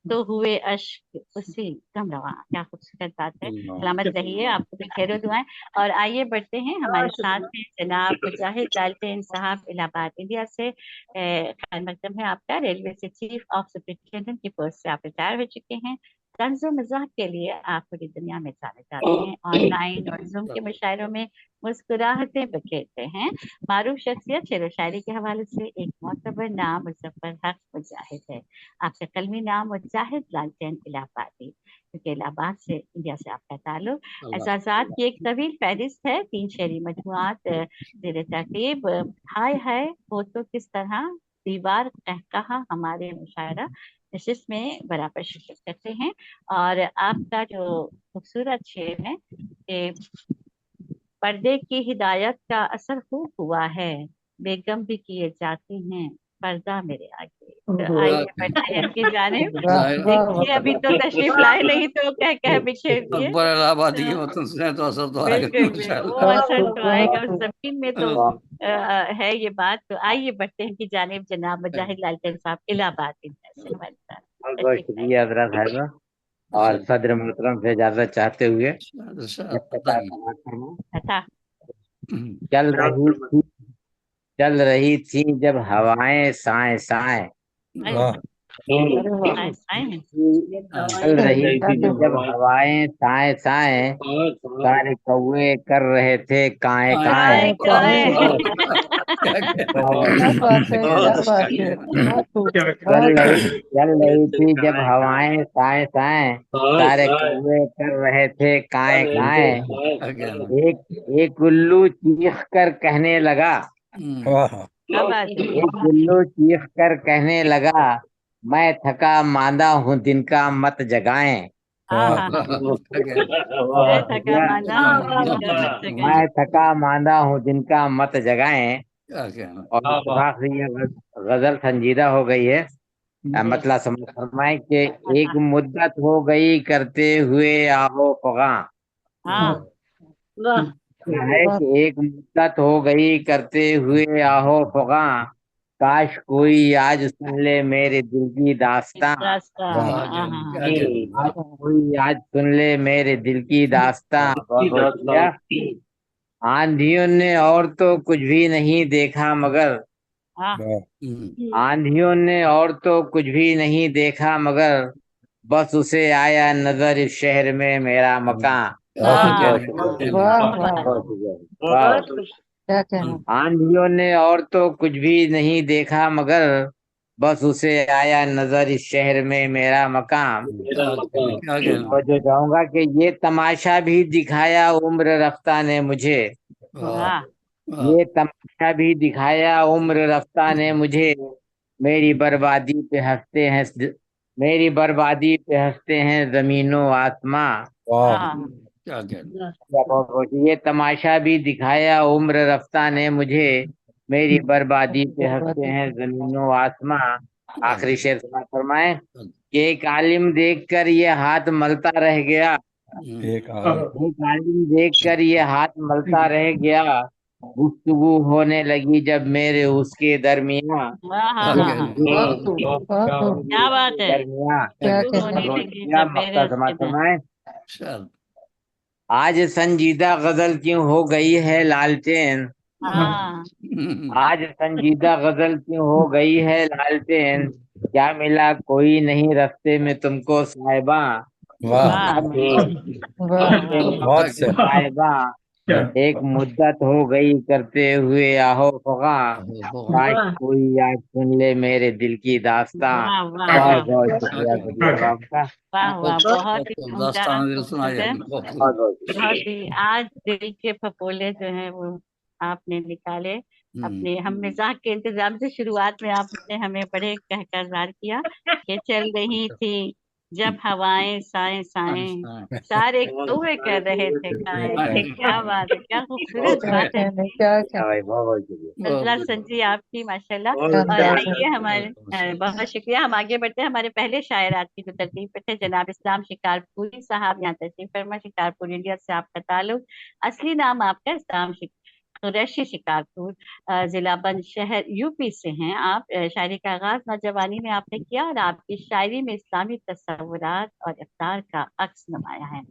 तो हुए अश्क उसी दम रवां। क्या खूबसूरत बात है। सलामत रहिए, आपको भी खैर दुआएं। और आइए बढ़ते हैं, हमारे साथ हैं जनाब मुजाहिद लालटेन साहब इलाहाबाद इंडिया से। खैर मकदम है आपका। रेलवे से चीफ ऑफ सुपरिटेंडेंट की पोस्ट से आप रिटायर हो चुके हैं। तंज़ मज़ाक के लिए आप पूरी दुनिया में जाने जाते हैं। ऑनलाइन और ज़ूम के मुशायरों में मुस्कुराहटें बखेरते हैं। मारूफ शख्सियत शेर व शायरी के हवाले से एक मोतबर नाम मुज़फ़्फ़र हक मुजाहिद है। आपका कलमी नाम मुजाहिद लालटेन इलाहाबादी, क्योंकि इलाहाबाद से इंडिया से आपका ताल्लुक। एहसासात की एक तवील फहरिस्त है, 3 शेरी मजमुआत ज़ेर तरतीब। हाय हाय वो तो किस तरह, दीवार कहकहा हमारे मुशायरा नशिस्त में बराबर शिरकत करते हैं। और आपका जो खूबसूरत शेर है कि पर्दे की हिदायत का असर खूब हुआ है, बेगम भी किए जाती हैं पर्दा मेरे आगे। तो आइए बढ़ते हैं इनकी जानिब। देखिए अभी तो तशरीफ लाए नहीं, तो कह बिखेर दिए। अकबर इलाहाबादी के वतन से तो असर तो आएगा बिल्कुल बिल्कुल, वो असर तो आएगा उस जमीन में तो बहुत है ये बात। तो आइए बढ़ते हैं इनकी जानिब। जनाब मुजाहिद लालटेन साहब इलाहाबाद से हमारे साथ। बहुत शुक्रिया हजरत साहिबा, और सदर मोहतरम से इजाजत चाहते हुए चल रही थी जब हवाएं साए साए, चल रही थी जब हवाएं साए साए, सारे कौवे कर रहे थे काए काए। चल रही थी जब हवाएं साए साए, सारे कौवे कर रहे थे काए काए। एक उल्लू चीख कर कहने लगा, एक उल्लू चीख कर कहने लगा, मैं थका मांदा हूँ दिन का मत जगाएं। मैं थका मांदा हूँ दिन का मत जगाएं। और इत्तेफाक से ये गजल संजीदा हो गई है। मतलब समझ फरमाए कि एक मुद्दत हो गई करते हुए आहो फगा, है कि एक मुद्दत हो गई करते हुए आहो फगा, काश कोई आज सुन ले मेरे दिल की दास्तां, काश कोई आज सुन ले मेरे दिल की दास्तां। आंधियों ने और तो कुछ भी नहीं देखा मगर, आंधियों ने और तो कुछ भी नहीं देखा मगर, बस उसे आया नजर इस शहर में मेरा मकान। आंधियों ने और तो कुछ भी नहीं देखा मगर, बस उसे आया नजर इस शहर में मेरा मकाम। तो जो चाहूंगा कि ये तमाशा भी दिखाया उम्र रफ्ता ने मुझे, ये तमाशा भी दिखाया उम्र रफ्ता ने मुझे, मेरी बर्बादी पे हंसते हैं, मेरी बर्बादी पे हंसते हैं जमीनों आसमां। ये तमाशा भी दिखाया उम्र रफ्ता ने मुझे, मेरी बर्बादी पे हंसते हैं जमीनों आसमां। आखिरी शेर समाप्त फरमाए कि एक आलिम देखकर ये हाथ मलता रह गया, एक आलिम देखकर ये हाथ मलता रह गया, गुफ्तगू होने लगी जब मेरे उसके दरमियाँ, क्या बात है, दरमियाँ मक्ता समाप्त फरमाए। आज संजीदा गजल क्यों हो गई है लालटेन, आज संजीदा गजल क्यों हो गई है लालटेन, क्या मिला कोई नहीं रास्ते में तुमको साहिबा, साहिबा एक मुद्दत हो गई करते हुए आहो फगा, काश कोई आज सुन ले मेरे दिल की दास्तां। बहुत बहुत शुक्रिया सभी आपका। बहुत ही आज दिल के फपोले जो है वो आपने निकाले अपने। हम मिजाक के इंतजाम से शुरुआत में आपने हमें बड़े कहकरदार किया कि चल रही थी जब हवाएं साए साए, सारे कौवे कर रहे थे काए। क्या बात है, क्या खूबसूरत बात है संजी आपकी, माशाल्लाह। और आइए हमारे बहुत शुक्रिया, हम आगे बढ़ते हैं। हमारे पहले शायर आज की जो तरतीब पे थे जनाब इस्लाम शिकारपुरी साहब, यहाँ तशरीफ फरमा। शिकारपुर इंडिया से आपका ताल्लुक, असली नाम आपका इस्लाम कुरैशी शिकारपुर, जिला बंद शहर यूपी से हैं आप। शायरी का आगाज नौजवानी में आपने किया और आपकी शायरी में इस्लामी तसव्वुरात और इफ्तार का अक्स नुमाया है।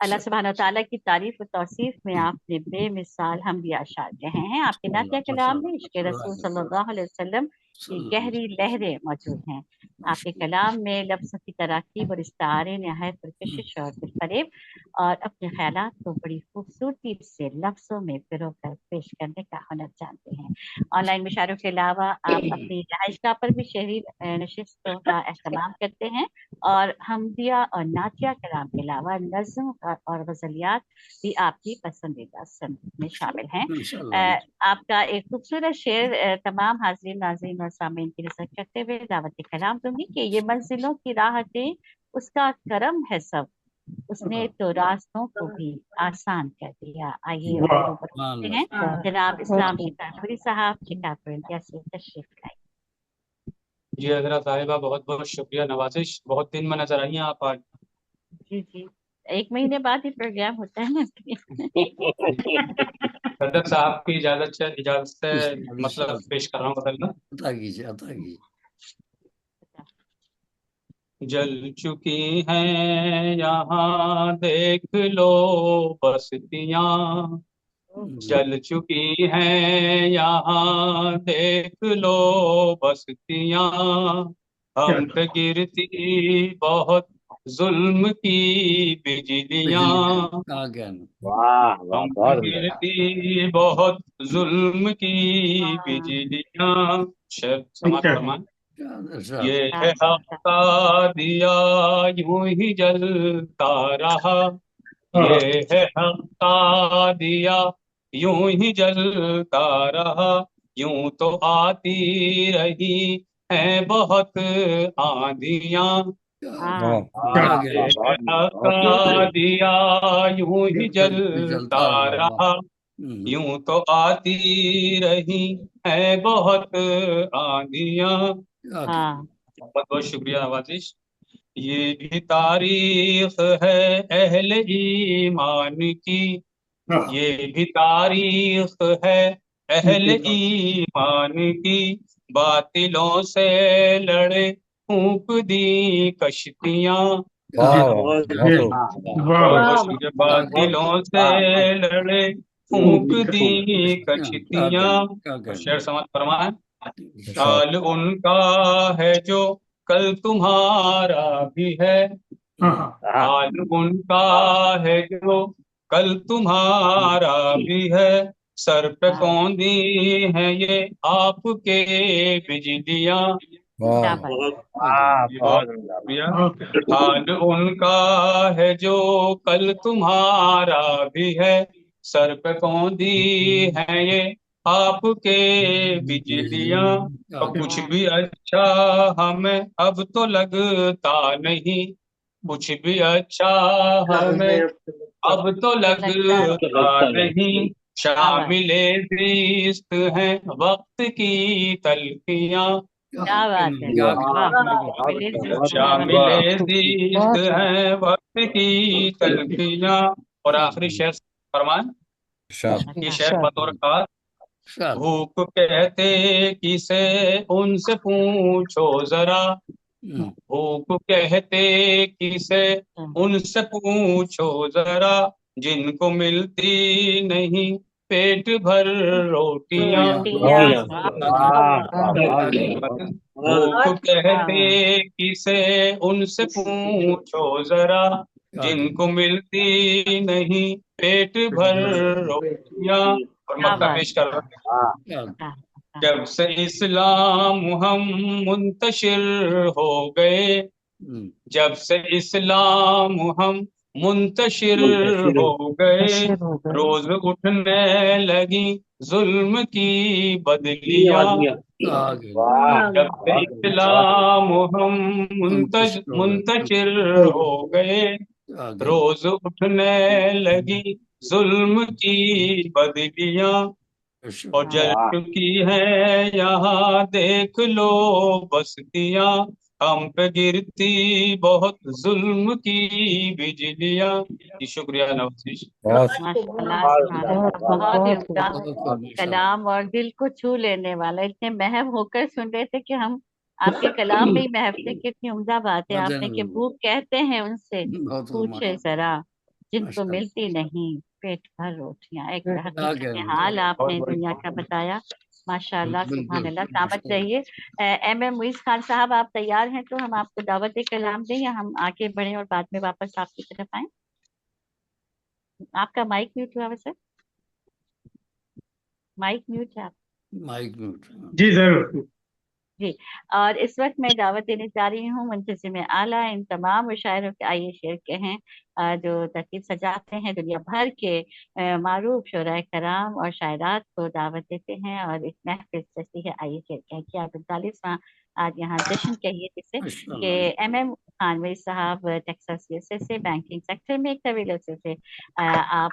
अल्लाह सुब्हान व तआला की तारीफ और तौसीफ में आपने बेमिसाल हम भी आशार कहे हैं। आपके नातिया कलाम में इश्क़ रसूल सल्लल्लाहु अलैहि वसल्लम की गहरी लहरें मौजूद हैं। आपके कलाम में लफ्ज़ों की तराकीब और इस्तारे नहायत पुरकशिश और दिलफरेब, और अपने ख्यालात को बड़ी खूबसूरती से लफ्ज़ों में पिरोकर पेश करने का हुनर जानते हैं। ऑनलाइन मुशायरों के अलावा आप अपनी रहायशगाह पर भी शहरी नशिस्तों का एहतमाम करते हैं, और हमदिया और नातिया कलाम के अलावा नज़्म और गज़लियात भी आपकी पसंदीदा सनत में शामिल हैं। आपका एक खूबसूरत शेर तमाम हाज़रीन नाज़रीन और सामीन की नज़र करते हुए दावत कलाम दूंगी कि ये मंजिलों की राहतें उसका करम है सब, उसने तो रास्तों को भी आसान कर दिया। आइए बढ़ते हैं जनाब इस्लाम शिकारपुरी साहब, शिकारपुर इंडिया से तशरीफ लाए। जी हजरत साहिबा बहुत बहुत शुक्रिया, नवाजिश। बहुत दिन में नजर आई हैं आप आज। जी जी, 1 महीने बाद ही प्रोग्राम होता है ना। सदर साहब की इजाजत से मतलब पेश कर रहा हूँ। जल चुकी हैं यहाँ देख लो बस्तियां, जल चुकी हैं यहाँ देख लो बस्तियां, हम पे गिरती बहुत जुल्म की बिजलियां, वाह वाह, हम पे बहुत बढ़िया। गिरती बहुत जुल्म की बिजलियां। शेर समाप्त फरमान। ये है हक का दिया यूं ही जलता रहा, ये है हक का दिया यूं ही जलता रहा, यूं तो आती रही हैं बहुत आंधियां, ये है हक का दिया यूं ही जलता रहा, यूं तो आती रही है बहुत आंधियां। बहुत बहुत शुक्रिया नवाजिश। ये भी तारीख है अहले ईमान की, ये भी तारीख है अहले ईमान की, बातिलों से लड़े फूंक दी कश्तियां, बातिलों से लड़े फूंक दी कश्तियां। शेर समाज फरमाए। हाल उनका है जो कल तुम्हारा भी है, हाल उनका है जो कल तुम्हारा भी है, सर पे कौंदी है ये आपके बिजलियां, हाल उनका है जो कल तुम्हारा भी है, सर पे कौंदी है ये आपके बिजलियां। तो कुछ भी अच्छा हमें अब तो लगता नहीं, कुछ भी अच्छा हमें अब तो लगता नहीं, शामिले ज़िस्त हैं वक्त की तलखियां, क्या बात है, वाह, शामिले ज़िस्त हैं वक्त की तलखियां। और आखिरी शेर फरमान की शेर बतौर खास। भूख कहते किसे उनसे पूछो जरा, भूख कहते किसे उनसे पूछो जरा, जिनको मिलती नहीं पेट भर रोटियां, भूख कहते किसे उनसे पूछो जरा, जिनको मिलती नहीं पेट भर रोटियां। और मतलब पेश कर रहे हैं। जब से इस्लाम हम मुंतशिर हो गए, जब से इस्लाम हम मुंतशिर हो गए, रोज उठने लगी जुल्म की बदलियां, जब से इस्लाम हम मुंतशिर हो गए, रोज उठने लगी जुल्म की बदलियां, और जल चुकी है यहाँ देख लो बस्तियां, हम पे गिरती बहुत जुल्म की बिजलियां। जी शुक्रिया नवाज़िश। बहुत ही उम्दा कलाम और दिल को छू लेने वाला, इतने महव होकर सुन रहे थे कि हम आपके कलाम में ही महव थे। कितनी उम्दा बात है आपने कि भूख कहते हैं उनसे पूछे जरा, जिनको मिलती नहीं पेट भर रोटियां। एक हकीकत हाल आपने दुनिया का बताया। माशाअल्लाह, सुभान अल्लाह, दावत चाहिए। MM मुइज़ खान साहब, आप तैयार हैं तो हम आपको दावत कलाम दें या हम आगे बढ़े और बाद में वापस आपकी तरफ आए? आपका माइक म्यूट हुआ वैसे, माइक म्यूट है आप। Mic mute. जी जरूर। जी, और इस वक्त मैं दावत देने जा रही हूँ मुंतज़िम आला इन तमाम मुशायरों के, आइए शेर के हैं, जो तरकीब सजाते हैं दुनिया भर के मारूफ शोराए कराम और शायरात को दावत देते हैं, और एक महफिल सजती है। आइए शेर कहें कि 45वां आज यहाँ जश्न कहिए जिसे कि MM खान मुइज़ साहब टेक्सास USA से बैंकिंग सेक्टर में एक तवील अरसे से आप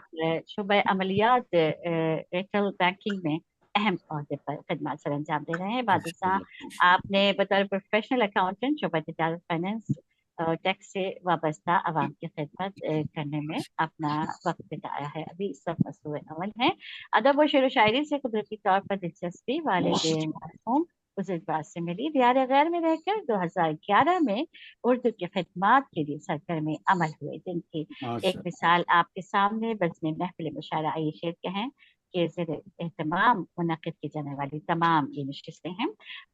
शुबे अमलियात रिटेल बैंकिंग में अहम अहदे पर खदमात सर अंजाम दे रहे हैं। बादशाह, आपने बतौर प्रोफेशनल अकाउंटेंट शोबा तिजारत फाइनेंस और टैक्स से वाबस्ता आवाम की खिदमत करने में अपना वक्त बिताया है। अभी इस वक्त मसरूफ़ अमल है। अदब और शेर व शायरी से कुदरती तौर पर दिलचस्पी वालिदैन मरहूम उस इजबार से मिली। दियार गैर में रहकर 2011 में उर्दू की खिदमात के लिए सरगर्म अमल हुए, जिनकी एक मिसाल आपके सामने बज़्म महफिल मुशायरा आइए शेर के हैं के ज़ेर एहतमाम मुनक़िद की जाने वाली तमाम ये नशिस्तें हैं।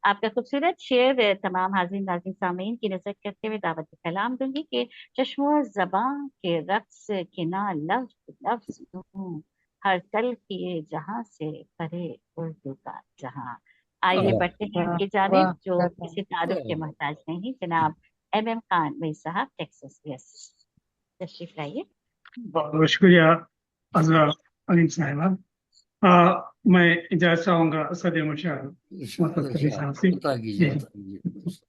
आपका खूबसूरत शेर तमाम हाज़िन नाज़रीन सामीन की नज़र करते हुए दावत कलाम दूंगी कि चश्मो ज़बां के रक़्स के ना लफ्ज़ लफ्ज़ दूँ, हर कल किए जहाँ से परे उर्दू का जहाँ। आइए बढ़ते हैं इनकी जानिब जो किसी तारुफ के मोहताज नहीं, जनाब MM खान मई साहब टेक्सास। यस, तशरीफ लाइए। बहुत बहुत शुक्रिया अज़रा अलीम साहिबा। मैं इजाज़त चाहूँगा सदर मुशाहिर मोहम्मद कबीर साहब से।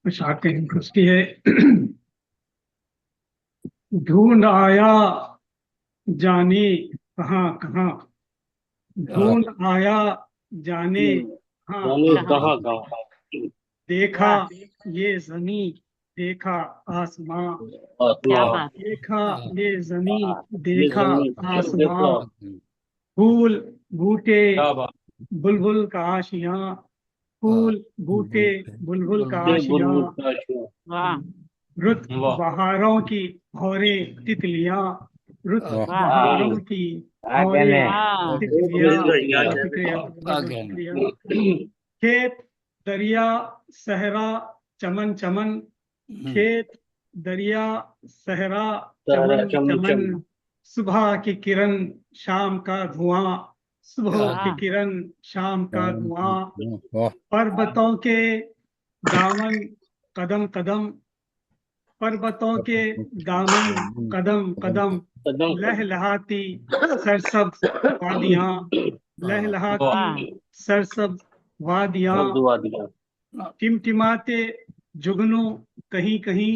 कुछ आते हैं उसकी है। ढूंढ आया जाने कहाँ कहाँ, ढूंढ आया जाने कहाँ कहाँ, देखा ये ज़मीं देखा आसमां, देखा ये ज़मीं देखा आसमां, फूल बूटे बुलबुल का आशियाँ, फूल बूटे बुलबुल का आशियाँ, रुत बहारों की भौरें तितलियाँ, रुत बहारों की भौरें तितलियाँ, खेत दरिया सहरा चमन चमन, खेत दरिया सहरा चमन चमन, सुबह की किरण शाम का धुआं, सुबह की किरण शाम का धुआं, पर्वतों के दामन कदम कदम, पर्वतों के दामन कदम कदम, लहलहाती सरसब्ज वादियाँ, लहलहाती सरसब्ज वादियाँ, टिमटिमाते जुगनू कहीं कहीं,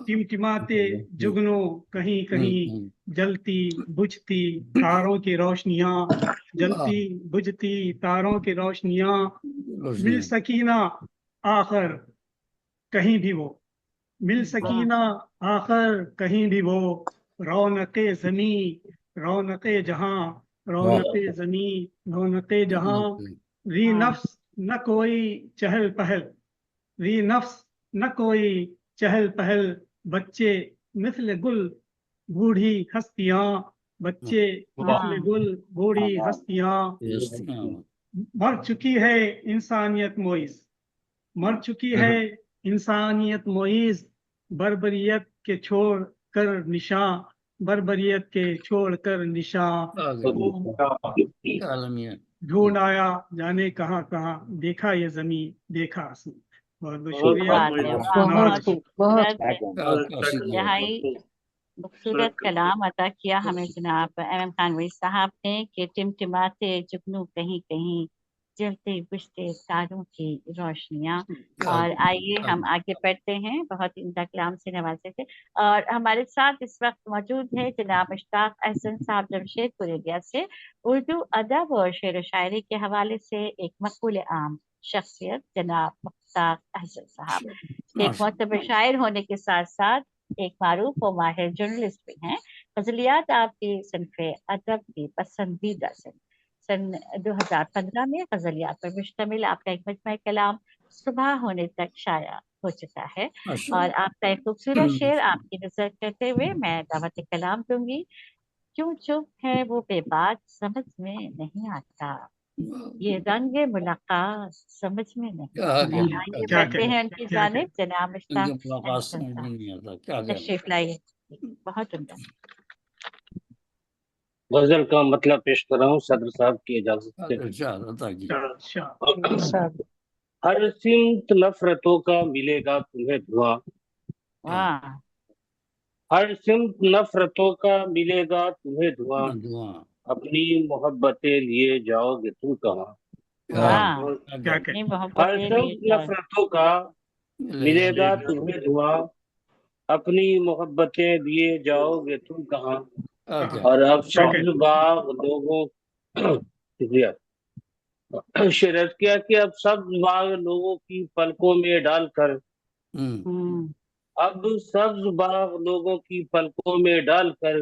टिमटिमाते जुगनू कहीं कहीं, जलती बुझती तारों की रोशनियाँ, जलती बुझती तारों की रोशनियाँ, मिल सकीना आखिर कहीं भी वो, मिल सकीना आखिर कहीं भी वो, रौनक़े ज़मीं रौनक़े जहां, रौनक़े ज़मीं रौनक़े जहां, री नफ्स न कोई चहल पहल, री नफ्स न कोई चहल पहल, बच्चे मिस्ल गुल बूढ़ी हस्तियां, बच्चे मिस्ल गुल बूढ़ी हस्तियां, मर चुकी है इंसानियत मोइस, मर चुकी है इंसानियत मोइस, बर्बरियत के छोड़ कर निशान, बर्बरियत के छोड़ कर निशान, ढूंढ आया जाने कहाँ कहाँ, देखा ये जमीन देखा आसमान। बहुत बहुत शुक्रिया। खूबसूरत कलाम अता किया हमें जनाब MM खान वही साहब ने कि टिमटिमाते जुगनू कहीं कहीं, जलते बुझते तारों की रोशनियाँ। और आइए हम आगे बढ़ते हैं, बहुत इनका कलाम से नवाजे थे। और हमारे साथ इस वक्त मौजूद है जनाब मुश्ताक अहसन साहब जमशेदपुर एरिया से, उर्दू अदब और शेर व शायरी के हवाले से एक मकबूल आम शख्सियत जनाब मुश्ताक अहसन साहब, एक मोतबर शायर होने के साथ साथ एक मारूफ और माहिर जर्नलिस्ट भी हैं। गज़लियात आपकी सनफ़े अदब की पसंदीदा सन 2015 में गज़लियात पर मुश्तमिल आपका एक मजमू कलाम सुबह होने तक शाया हो चुका है। और आपका एक खूबसूरत शेर आपकी नजर करते हुए मैं दावत कलाम दूंगी। क्यों चुप है वो बेबात समझ में नहीं आता, ये रंग मुलाकात समझ में नहीं आता। आइए बढ़ते हैं उनकी जानिब जनाब मुश्ताक, तशरीफ लाइए। बहुत उम्दा गजल का मतलब पेश कर रहा हूँ सदर साहब की इजाजत से। हर सिमत नफरतों का मिलेगा तुम्हें धुआं, हर सिमत नफरतों का मिलेगा तुम्हें धुआं, अपनी मोहब्बतें लिए जाओगे तुम कहाँ। हर सिमत नफरतों का मिलेगा तुम्हें धुआं, अपनी मोहब्बतें लिए जाओगे तुम कहाँ। और अब सब्ज बाग लोगों शेरत किया कि अब सब्ज बाग लोगों की पलकों में डालकर, अब सब्ज बाग लोगों की पलकों में डालकर,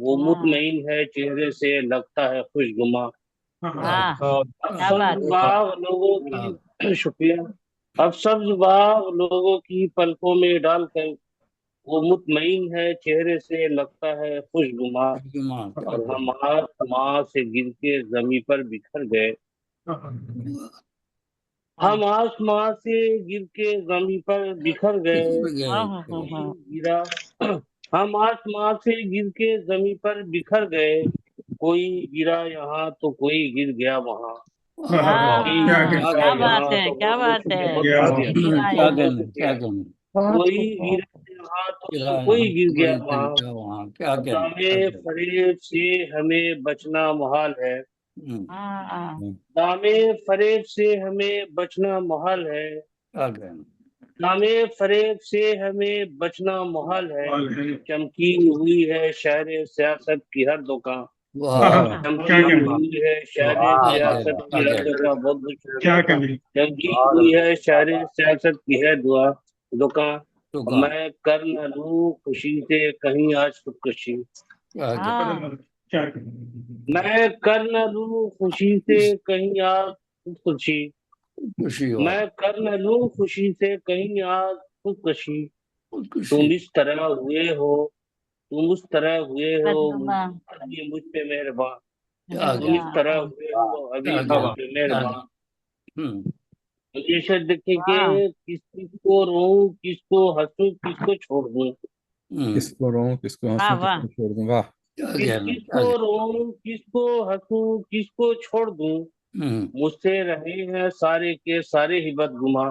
वो मुतमईन है चेहरे से लगता है खुशगुमा। अब सब्ज बाग लोगों की शुक्रिया। अब सब्ज बाग लोगों की पलकों में डाल कर वो मुतमईन है चेहरे से लगता है खुशगुमा, और हम आसमां से गिर के जमीन पर बिखर गए। हम आसमां से गिर के जमीन पर बिखर गए, गिरा। हम आसमां से गिर के जमीन पर बिखर गए, कोई गिरा यहाँ तो कोई गिर गया वहाँ। क्या बात है, क्या बात है। कोई गिरा यहाँ तो कोई गिर गया वहाँ। दामे फरेब से हमें बचना मुहाल है, दामे फरेब से हमें बचना मुहाल है, दामे फरेब से हमें बचना मुहाल है। चमकी हुई है शहर सियासत की हर दुकान, चमकी हुई है शहर सियासत की हर दुकान। बहुत बहुत शुक्रिया। चमकी हुई है शहर सियासत की है दुकान, मैं कर न लूं खुशी से कहीं आज खुदकुशी। मैं कर न लूं खुशी से कहीं आज खुदकुशी, मैं कर न लूं खुशी से कहीं आज खुदकुशी। तुम इस तरह हुए हो, तुम उस तरह हुए हो, अभी मुझ पे मेहरबान। तुम इस तरह हुए हो, अभी मुझ पे मेहरबान। ये शायद देखें कि किसको रोऊं, किसको हंसूं, किसको छोड़ दूं, किसको रोऊं, किसको हंसूं, किसको छोड़ दूं। वाह, किसको रोऊं, किसको हंसूं, किसको छोड़ दूं। मुझसे रहे हैं सारे के सारे ही बदगुमा।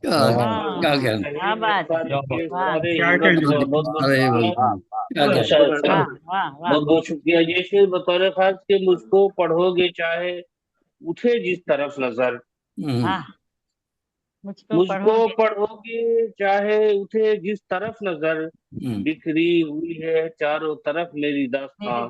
क्या बात है, बहुत बहुत शुक्रिया। ये शेर बतौर खास के मुझको पढ़ोगे चाहे उठे जिस तरफ नजर, मुझको पढ़ोगे चाहे उठे जिस तरफ नजर, बिखरी हुई है चारों तरफ मेरी दास्तां,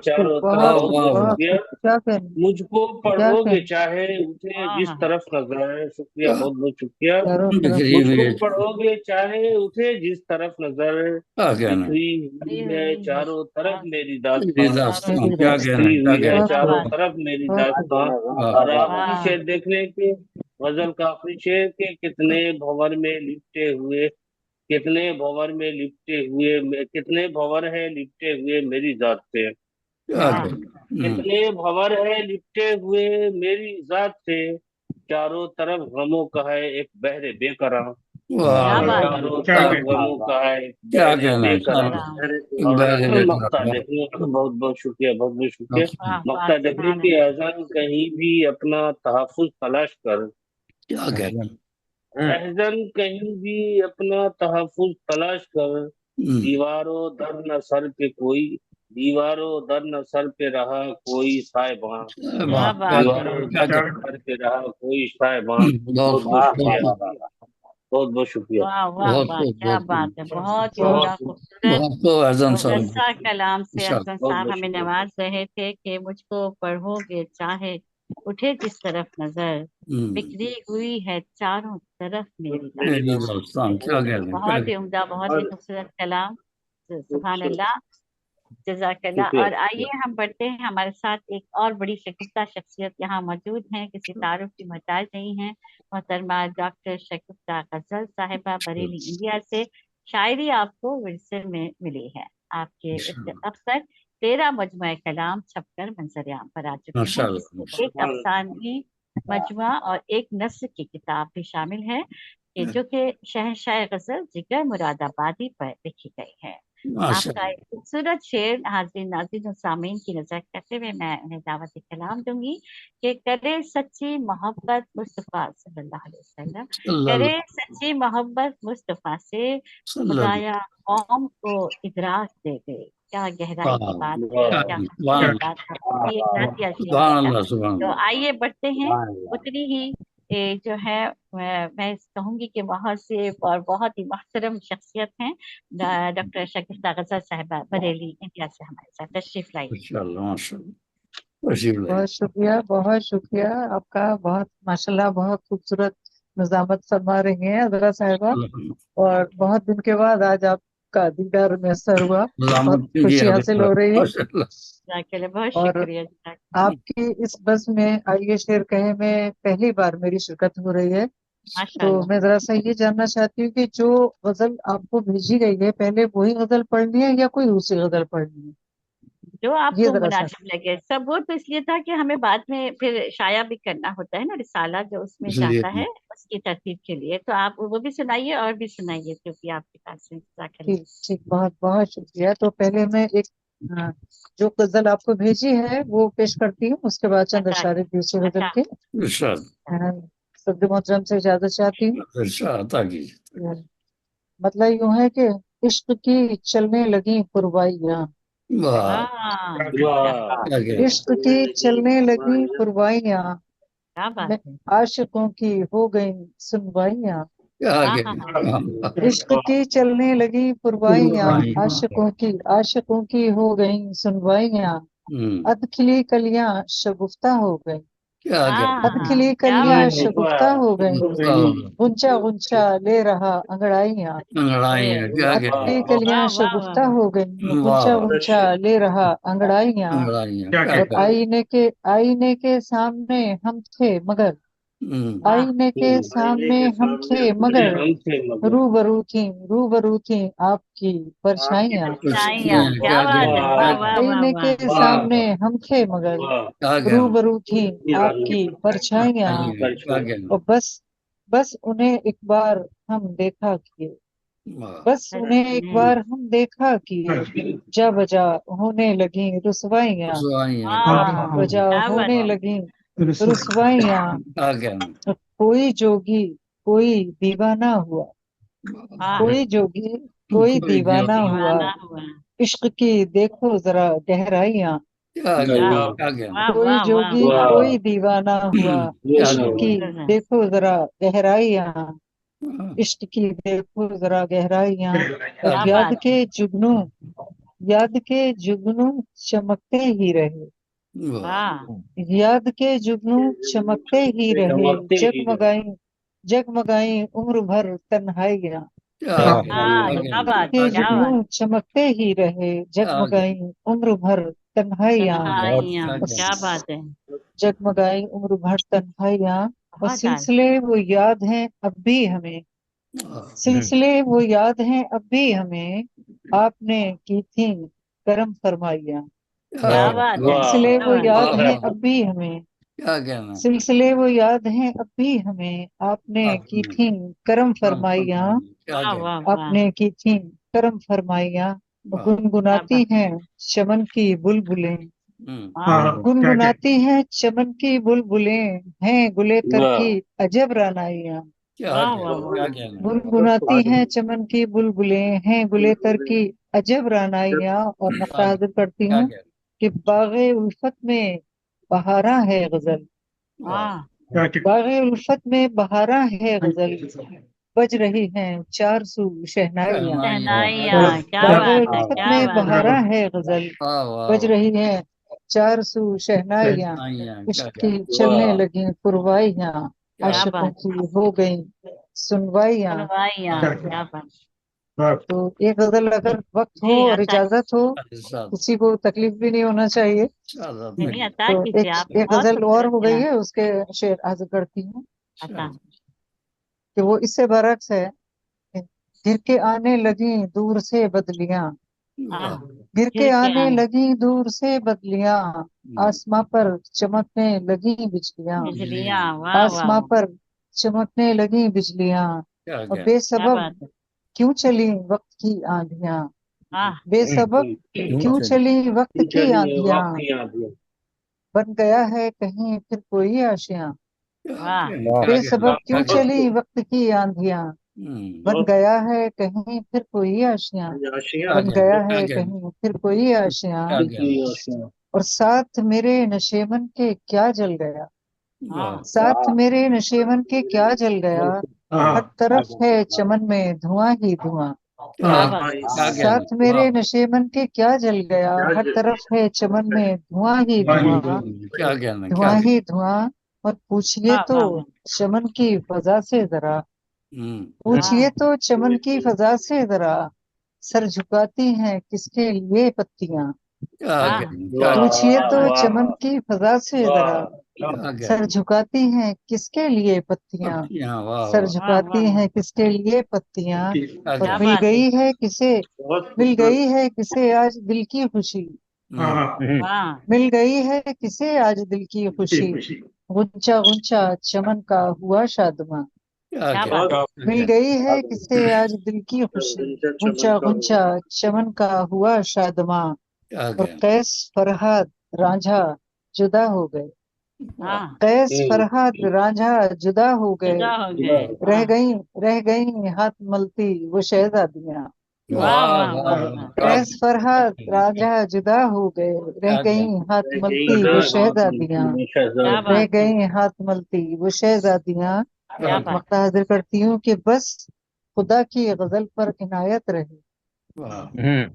चारों तरफ। मुझको पढ़ोगे चाहे उठे जिस तरफ नजर। शुक्रिया, बहुत बहुत शुक्रिया। मुझको पढ़ोगे चाहे उठे जिस तरफ नजर, बिखरी हुई है चारों तरफ मेरी दास्तां, बिखरी हुई है चारों तरफ मेरी दास्तां। और आखिरी शेर देखने के गजल का आखिरी शेर के कितने भंवर में लिपटे हुए, कितने भंवर में लिपटे हुए, कितने भंवर है लिपटे हुए मेरी जात से, कितने भंवर है लिपटे हुए मेरी जात से। चारों तरफ गमों का है एक बहरे बेकरार, चारों तरफ गमों का है एक बहरे बेकरार। मक्ता देखने का बहुत बहुत शुक्रिया, बहुत बहुत शुक्रिया। मक्ता देखने की अज़ान कहीं भी अपना तहफ़्फ़ुज़ तलाश कर, अहज़न कहीं भी अपना तहफ़्फ़ुज़ तलाश कर। दीवारों दर न सर पे कोई, दीवारों दर न सर पे रहा कोई साहिबां, दीवारों दर न सर पे रहा कोई साहिबां। बहुत बहुत शुक्रिया, बहुत बहुत शुक्रिया। वाह वाह वाह, क्या बात है, बहुत ही उम्दा खूबसूरत जज्बा कलाम से अहसन साहब हमें नवाज रहे थे कि मुझको पढ़ोगे चाहे उठे जिस तरफ नजर, बिखरी हुई है चारों तरफ मेरी दास्तां। बहुत ही उम्दा, बहुत ही खूबसूरत कलाम, सुभान अल्लाह, जज़ाकल्लाह। और आइए हम बढ़ते हैं, हमारे साथ एक और बड़ी शगुफ्ता शख्सियत यहाँ मौजूद हैं, किसी तारुफ की मोहताज नहीं है। मोहतरमा डॉक्टर शगुफ्ता गजल साहिबा बरेली इंडिया से। शायरी आपको विरसे में मिली है, आपके अक्सर 13 मजमुआ कलाम छपकर मंजर-ए-आम पर आ चुके हैं, जिसमें एक अफसानी मजमुआ और एक नस्र की किताब भी शामिल है, जो कि शहंशाह गजल जिगर मुरादाबादी पर लिखी गई है। आपका एक खूबसूरत शेर हाज़िर नाज़रीन और सामीन की नजर करते हुए मैं उन्हें दावत कलाम दूंगी कि करे सच्ची मोहब्बत मुस्तफ़ा सल्लल्लाहु अलैहि वसल्लम, करे सच्ची मोहब्बत मुस्तफ़ा से, खुदाया कौम को इदराक दे दे। क्या गहराई की बात है, क्या खूबसूरत बात है, ये एक नातिया शेर है। तो आइए बढ़ते हैं, उतनी ही जो है मैं कहूंगी कि बहुत से और बहुत ही मुहतरम शख्सियत हैं, डॉक्टर शगुफ्ता गजल साहिबा बरेली इंडिया से हमारे साथ तशरीफ लाई। बहुत शुक्रिया आपका, बहुत माशाल्लाह, बहुत खूबसूरत निजामत फरमा रही हैं हजरा साहिबा, और बहुत दिन के बाद आज आप आपका दीदार मैसर हुआ और सलामत खुशी जी हासिल हो रही है। माशाल्लाह। जज़ाकल्लाह, बहुत और शुक्रिया आपकी इस बस में आइए शेर कहे में पहली बार मेरी शिरकत हो रही है। तो माशाल्लाह। मैं जरा सा ये जानना चाहती हूँ कि जो गजल आपको भेजी गई है पहले वही गजल पढ़नी है या कोई दूसरी गजल पढ़नी है? जो ये आपको जरा सा मुनासिब लगे सब। वो तो इसलिए था कि हमें बाद में फिर शाया भी करना होता है ना, रिसाला जो उसमें इसलिए जाता है उसकी तरतीब के लिए। तो आप वो भी सुनाइए और भी सुनाइए क्योंकि आपके पास है। जज़ाकल्लाह। ठीक ठीक, बहुत बहुत शुक्रिया। तो पहले मैं एक जो गजल आपको भेजी है वो पेश करती हूँ, उसके बाद चंद अच्छा अशारे दूसरी गजल के इरशाद सद मोहतरम से इजाजत चाहती हूँ। इरशाद अता कीजिए। मतलब यूं है कि इश्क की चलने लगी पुरवाइयाँ, वाह वाह, वाह क्या कहना। इश्क की चलने लगी पुरवाइयाँ, क्या बात मैं है। आशिकों की हो गई सुनवाइयाँ। क्या हाँ हाँ कहना। हाँ। इश्क की चलने लगी पुरवाइयाँ, आशिकों की हो गई सुनवाइयाँ। अध खिली कलियां शगुफ्ता हो गई, क्या हाँ कहना। अध हाँ, खिली क्या कलियां बात है। शगुफ्ता हो गई। वाह, गुंचा गुंचा ले रहा अंगड़ाइयाँ, अंगड़ाई है क्या अध कहना। खिली कलियां वाह वाह वाह शगुफ्ता हो गई। गुंचा वाह गुंचा ले रहा अंगड़ाइयाँ। अंगड़ाई है क्या क्या और कहना। आईने के सामने हम थे मगर, हाँ। आईने के सामने हम थे मगर, हम थे मगर रूबरू थी आपकी परछाइयाँ। शाइयाँ, क्या क्या बात है। कहना। वाह क्या वाह कहना। वाह आईने वाह। के सामने हम थे मगर, क्या कहना। रूबरू थी आपकी परछाइयाँ। क्या कहना। और बस उन्हें एक बार हम देखा किए, वाह बस उन्हें एक बार हम देखा किए। जा बजा होने लगी रुसवाइयाँ, सुहाई है क्या हाँ, कहना। बजा क्या बात होने है। लगी रुसवाइयाँ। क्या कहना। कोई जोगी कोई दीवाना हुआ, हाँ, कोई जोगी कोई कोई दीवाना जो हुआ। दीवाना हुआ। इश्क की देखो जरा गहराइयाँ, क्या वाह कहना। क्या कहना। वाह कोई वाह वाह जोगी वाह। कोई दीवाना हुआ। क्या इश्क कहना। की देखो जरा गहराइयाँ, इश्क की देखो जरा गहराइयाँ। और क्या बात है। याद के जुगनू चमकते ही रहे, वाह वाह, याद के जुगनू चमकते ही रहे। चमकते ही रहे। जगमगाई उम्र भर तन्हाइयाँ, क्या कहना। हाँ, क्या क्या कहना। बात के है, क्या बात जुगनू चमकते ही रहे। क्या जगमगाई उम्र भर है। तन्हाइयाँ, बहुत तन्हाइयाँ, क्या कहना। क्या बात है। जगमगाई उम्र भर तन्हाइयाँ। और बहुत आगे। सिलसिले वो याद हैं अब भी हमें, सिलसिले वो याद हैं अब भी हमें, आपने की थी करम फरमाइयाँ। क्या बात है, सिलसिले क्या वो बात याद है। हैं अब भी हमें, क्या कहना। सिलसिले वो याद हैं अब भी हमें, आपने की थी करम फरमाइयाँ। क्या वाह कहना। वाह वाह। आपने की थी करम फरमाइयाँ। वाह। क्या गुनगुनाती बात। हैं चमन की बुलबुलें, हाँ, गुनगुनाती हैं चमन की बुलबुलें, हैं गुले तर की अजब रानाइयाँ। क्या वाह कहना। वाह क्या वाह। कहना। गुनगुनाती हैं चमन की बुलबुलें, हैं गुले तर की अजब रानाइयाँ। और नक्ता हाजिर करती क्या हूँ कहना। कि बाग़े उल्फत में बहारा है गजल, वाह बाग़े उल्फत में बहारा है गजल। बज रही हैं चार सू शहनाइयाँ, शहनाई है क्या शहनाइयाँ, कहना। क्या बाग़े बात है, उल्फत क्या में बात है। बहारा है गजल। वाह वाह बज वाह। रही हैं चार सू शहनाइयाँ, शहनाइयाँ क्या इश्क की कहना। चलने लगी पुरवाइयाँ। क्या क्या आशिकों बात। की हो गई सुनवाइयाँ। सुनवाइयाँ, क्या बात। तो ये गजल अगर वक्त हो जी, और अता इजाजत हो, इरशाद। किसी को तकलीफ भी नहीं होना चाहिए। इरशाद नहीं, अता तो कीजिए। एक आप एक बहुत गजल और खूबसूरत हो गई बयान। है, उसके शेर हाजिर करती हूँ अता। कि वो इससे बरक्स है। गिर के आने लगी दूर से बदलियां, हाँ, गिर के गिर के आने आने लगी दूर से बदलियां। आसमां पर चमकने लगी बिजलियां, बिजलियाँ, वाह वाह आसमां वाह। पर चमकने लगी बिजलियां। क्या और कहना। क्या बेसबब बात है। क्यों चली वक्त की आंधियां, हाँ, बेसबब क्यों चली वक्त की चलिए आंधियां। वक्त याद है। बन गया है कहीं फिर कोई आशियां, वाह। क्या बेसबब कहना। क्यों चली वक्त की आंधियां। बन गया है कहीं फिर कोई आशियां, क्या बन कहना। गया क्या है कहना। कहीं फिर कोई आशियां। क्या कहना। और साथ मेरे नशेमन के क्या जल गया, वाह साथ मेरे नशेमन के क्या जल गया। हर तरफ है चमन में धुआं ही धुआं, क्या क्या बात। क्या साथ कहना। मेरे वाह नशेमन के क्या जल गया। हर तरफ है चमन में धुआं ही धुआं, क्या कहना। क्या धुआं कहना। ही धुआं। और पूछिए वाह तो वाह वाह। चमन की फजा से जरा, हम्म। पूछिए तो चमन की फजा से जरा। सर झुकाती हैं किसके लिए पत्तियां, क्या पूछिए तो चमन की फजा से जरा, क्या सर झुकाती हैं किसके लिए पत्तियां, पत्तियां, वाह सर वाह, झुकाती हैं किसके लिए पत्तियां, क्या और क्या मिल गई है किसे, बहुत मिल खूबसूरत। गई है किसे आज दिल की खुशी, वाह मिल गई है किसे आज दिल की खुशी, गुंचा गुंचा चमन का हुआ शादमा, क्या क्या क्या बात है। बहुत मिल गई है किसे आज दिल की खुशी, गुंचा गुंचा चमन का हुआ शादमा, क्या और क्या कैस फरहाद रांझा जुदा हो गए, हाँ कैस फरहाद रांझा जुदा हो गए, जुदा हो गए। रह गई हाथ मलती वो शहजादियां, वाह वाह वाह वाह वाह वाह, वाह। कैस फरहाद रांझा जुदा हो गए, रह क्या गई क्या हाथ मलती वो शहजादियां, क्या रह बात है। गई हाथ मलती वो शहजादियां, क्या बात। मक्ता हाजिर करती हूँ कि बस खुदा की गजल पर इनायत रहे, वाह,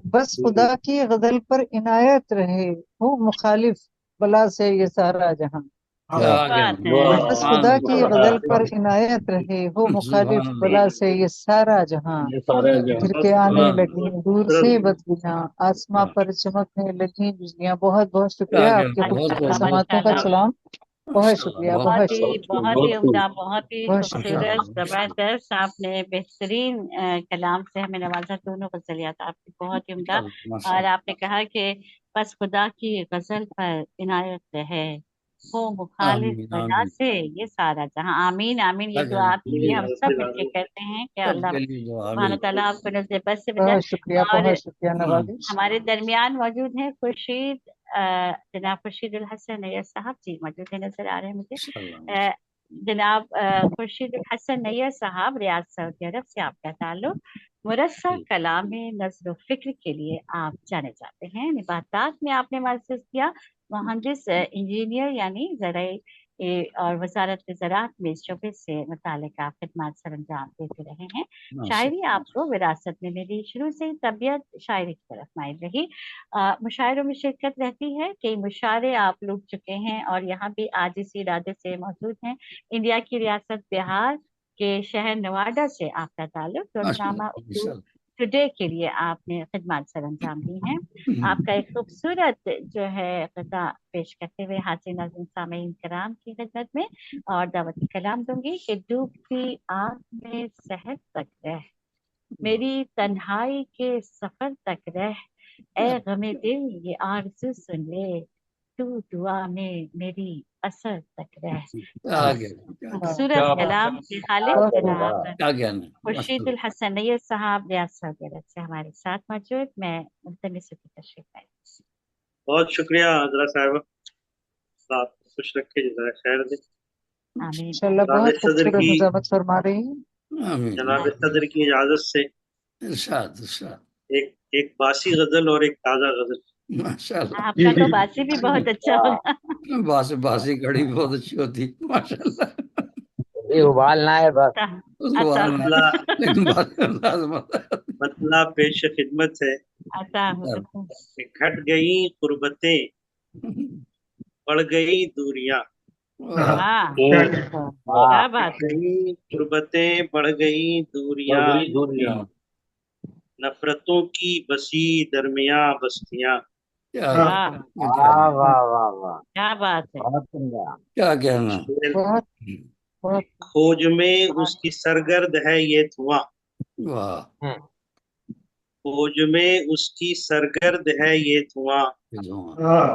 बस खुदा की गजल पर इनायत रहे, हो मुखालिफ बला से ये सारा जहां, क्या क्या बात है। बस खुदा की गजल पर इनायत रहे, हो मुखालिफ सुभान बला अल्लाह, से ये सारा जहां, फिर के आने सुभान लगी दूर से बदबूयां, आसमां अल्लाह, पर चमकने लगी बिजलियां। बहुत बहुत क्या शुक्रिया, क्या आपके बहुत खूबसूरत बहुत बहुत समातों का माशाल्लाह सलाम, बहुत माशाल्लाह, शुक्रिया, बहुत बहुत बहुत शुक्रिया, ही उम्दा, बहुत ही बहुत शुक्रिया। खूबसूरत, जबरदस्त। आपने बेहतरीन कलाम से हमें नवाजा। दोनों गजलियात आपकी बहुत ही उम्दा। माशाल्लाह और माशाल्लाह, आपने कहा कि बस खुदा की गजल पर इनायत रहे, हो मुखालिफ आमीन बला आमीन, से ये सारा जहां। आमीन आमीन। ये क्या दुआ क्या आपके लिए हम सब मिलके कहते हैं कि अल्लाह सबके लिए दुआ, सुब्हान आमीन। तआला आपको नज़र बस से बचाए। बहुत शुक्रिया, और बहुत शुक्रिया नवाजिश। हमारे दरमियान मौजूद हैं खुर्शीद, जनाब खुर्शीद उल हसन नैयर साहब जी मौजूद है, नजर आ रहे हैं मुझे। इंशाअल्लाह, जनाब खुर्शीद उल हसन नैयर साहब, रियाद सऊदी अरब से आपका ताल्लुक। मुरस्सा कलाम नज़्र फिक्र के लिए आप जाने जाते हैं। निबातात में आपने महसूस किया, मुहंदिस इंजीनियर यानी ज़राई और वजारत ज़राअत में इस शोबे से मुताल्लिक़ आप खिदमत सर अंजाम देते रहे हैं। शायरी आपको विरासत में मिली, शुरू से ही तबीयत शायरी की तरफ माइल रही। मुशायरों में शिरकत रहती है, कई मुशायरे आप लूट चुके हैं और यहाँ भी आज इसी इरादे से मौजूद हैं। इंडिया की रियासत बिहार के शहर नवादा से आपका ताल्लुक। रोजनामा उर्दू माशाल्लाह, टुडे के लिए आपने खिदमत सर अंजाम दी हैं। आपका एक खूबसूरत जो है क़ज़ा पेश करते हुए हाज़िर नाज़रीन सामीन कराम की खिदमत में और दावती कलाम दूंगी कि डूबती आँख में सहर तक रह, मेरी तन्हाई के सफर तक रह, ए गमे दिल ये आरज़ू सुन ले, तू दुआ में मेरी असर तक रह। क्या क्या क्या खूबसूरत कलाम के खालिद जनाब क्या क्या नहीं, खुर्शीद उल माशाल्लाह, हसन नैयर साहब रियाद सऊदी अरब से हमारे साथ मौजूद। मैं मुल्तमिस की तशरीफ लाई। बहुत शुक्रिया हजरा साहब, आप खुश रखे, जज़ाक खैर दे। आमीन इंशाल्लाह जनाब बहुत सदर खूबसूरत की निजामत फरमा रही हैं। आमीन, जनाब सदर की इजाजत से इरशाद इरशाद, एक एक बासी गजल और एक ताजा गजल। माशाल्लाह, आपका तो बासी भी बहुत अच्छा होगा। बासी कड़ी बहुत अच्छी होती, माशाल्लाह, ये उबालना है बस। उसको अच्छा आना मतला लेकिन बात लाजमत मतला पेश खिदमत है अच्छा कि घट गई गुर्बतें, बढ़ गई दूरियां, वाह क्या बात है। गई गुर्बतें, बढ़ गई दूरियां, नफरतों की बसी दरमिया बस्तियां, क्या वाह वाह वाह वाह वाह, क्या बात है। बहुत सुंदर। क्या कहना, बहुत बहुत खोज में उसकी सरगर्द है ये धुआं, वाह, खोज में उसकी सरगर्द है ये धुआं, ये धुआं,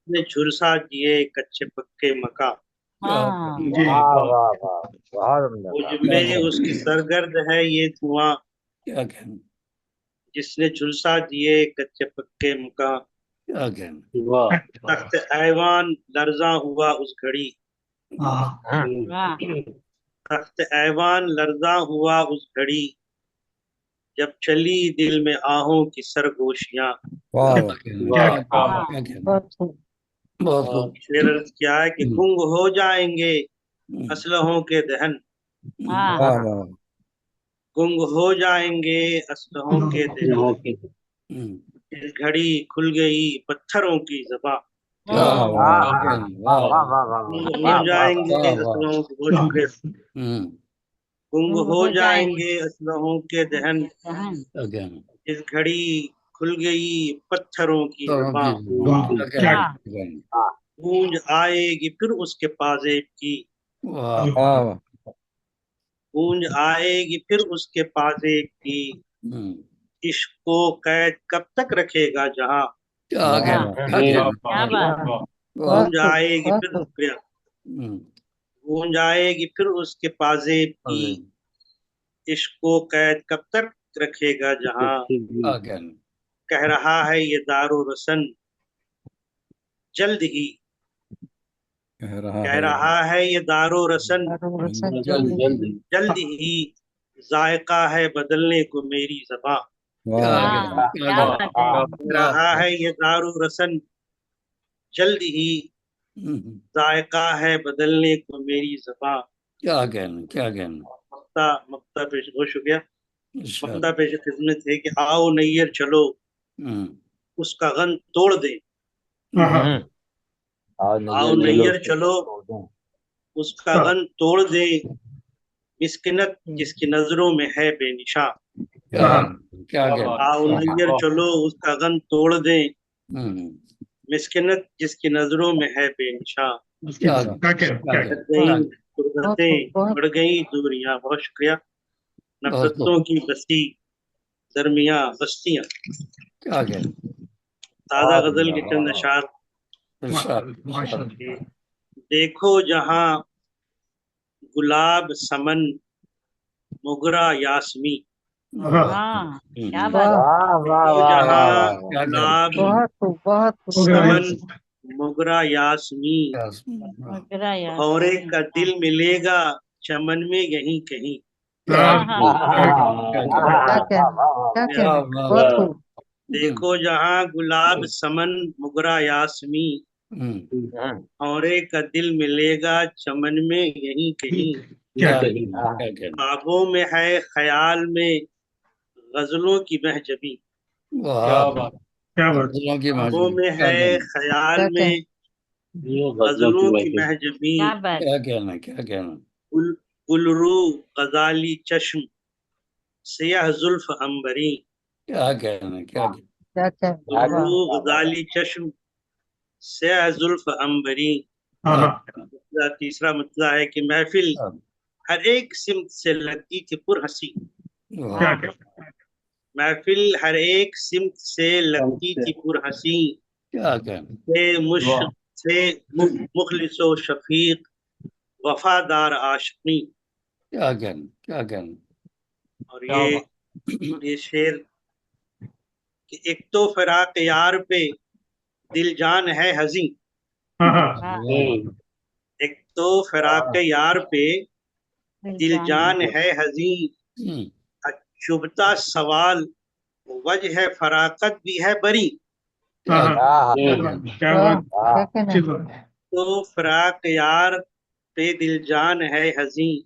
ने झुलसा दिए कच्चे पक्के मकान, क्या हाँ वाह वाह वाह, बहुत सुंदर। खोज क्या में कहना, उसकी सरगर्द है ये धुआं, क्या कहना, जिसने झुलसा दिए कच्चे पक्के मकान, क्या कहना, तख्त ऐवान लर्जा हुआ उस घड़ी, वाह तख्त ऐवान लर्जा हुआ उस घड़ी, जब चली दिल में आहों की सरगोशियां। वाह क्या वाह कहना, क्या क्या कहना, बहुत खूब। बहुत खूब, शेर अर्ज किया है कि गुंग हो जाएंगे हम्म, असलहों के दहन, हाँ वाह वाह गुंग हो जाएंगे असलहों के दहन, हम्म, इस घड़ी खुल गई पत्थरों की ज़बां, क्या वाह वाह वाह क्या कहना, वाह वाह वाह, वाह वाह गुंग वाह हो वाह वाह। जाएंगे वाह वाह असलहों के, बहुत शुक्रिया, हम्म, गुंग गुम हो हो जाएंगे जाएंगे असलहों के दहन, जहन। क्या कहना, इस घड़ी खुल गई पत्थरों की ज़बां, गूंज आएगी फिर उसके पाजेब की, गूंज आएगी फिर उसके पाजेब की, इश्क को कैद कब तक रखेगा जहां, गूंज आएगी फिर गूंज आएगी फिर उसके पाजेब की, इश्क को कैद कब तक रखेगा जहां, कह रहा है ये दारो रसन जल्द ही, कह रहा है ये दारो रसन जल्द ही, जायका है बदलने को मेरी ज़बां, कह रहा है ये दारो रसन जल्द ही, जायका है बदलने को मेरी ज़बां। क्या कहना मक्ता पेश, बहुत शुक्रिया। मक्ता पेश खिदमत है कि आओ नैयर चलो उसका गन तोड़ दे, आओ नैयर चलो उसका गन तोड़ दे, मिस्किनत जिसकी नजरों में है बेनिशा, आओ नैयर चलो उसका गन तोड़ दे, मिस्किनत जिसकी नजरों में है बेनिशा, बढ़ गई दूरियां। बहुत शुक्रिया। नफरतों की बस्ती दरमिया बस्तियां, ताज़ा गजल के चंद अशार। देखो जहां गुलाब समन मोगरा यासमी, जहां गुलाब समन मोगरा यासमी, भौरे का दिल मिलेगा चमन में यहीं कहीं, देखो जहां गुलाब समन मोगरा यासमी, भौरे का दिल मिलेगा चमन में यहीं कहीं, ख्वाबों में है ख्याल में गजलों की महजबी, ख्वाबों में है ख्याल में गजलों की महजबी, क्या कहना गुलरू गजाली चश्म सियाह जुल्फ अंबरी, क्या कहना गुलरू गजाली चश्म सियाह जुल्फ अंबरी। तीसरा मतलब है कि महफिल हर एक सिमत से लगती थी पुरहंसी, महफिल हर एक सिमत से लगती थी पुरहंसी, से मुखलिसो शफीक वफादार आशिकी। क्या कहना और ये शेर कि एक तो फिराक यार पे दिल जान है हजी, एक तो फिराक यार पे दिल जान है हजी, चुभता सवाल वजह है फराकत भी है बरी, तो फिराक यार पे दिल जान है हजी,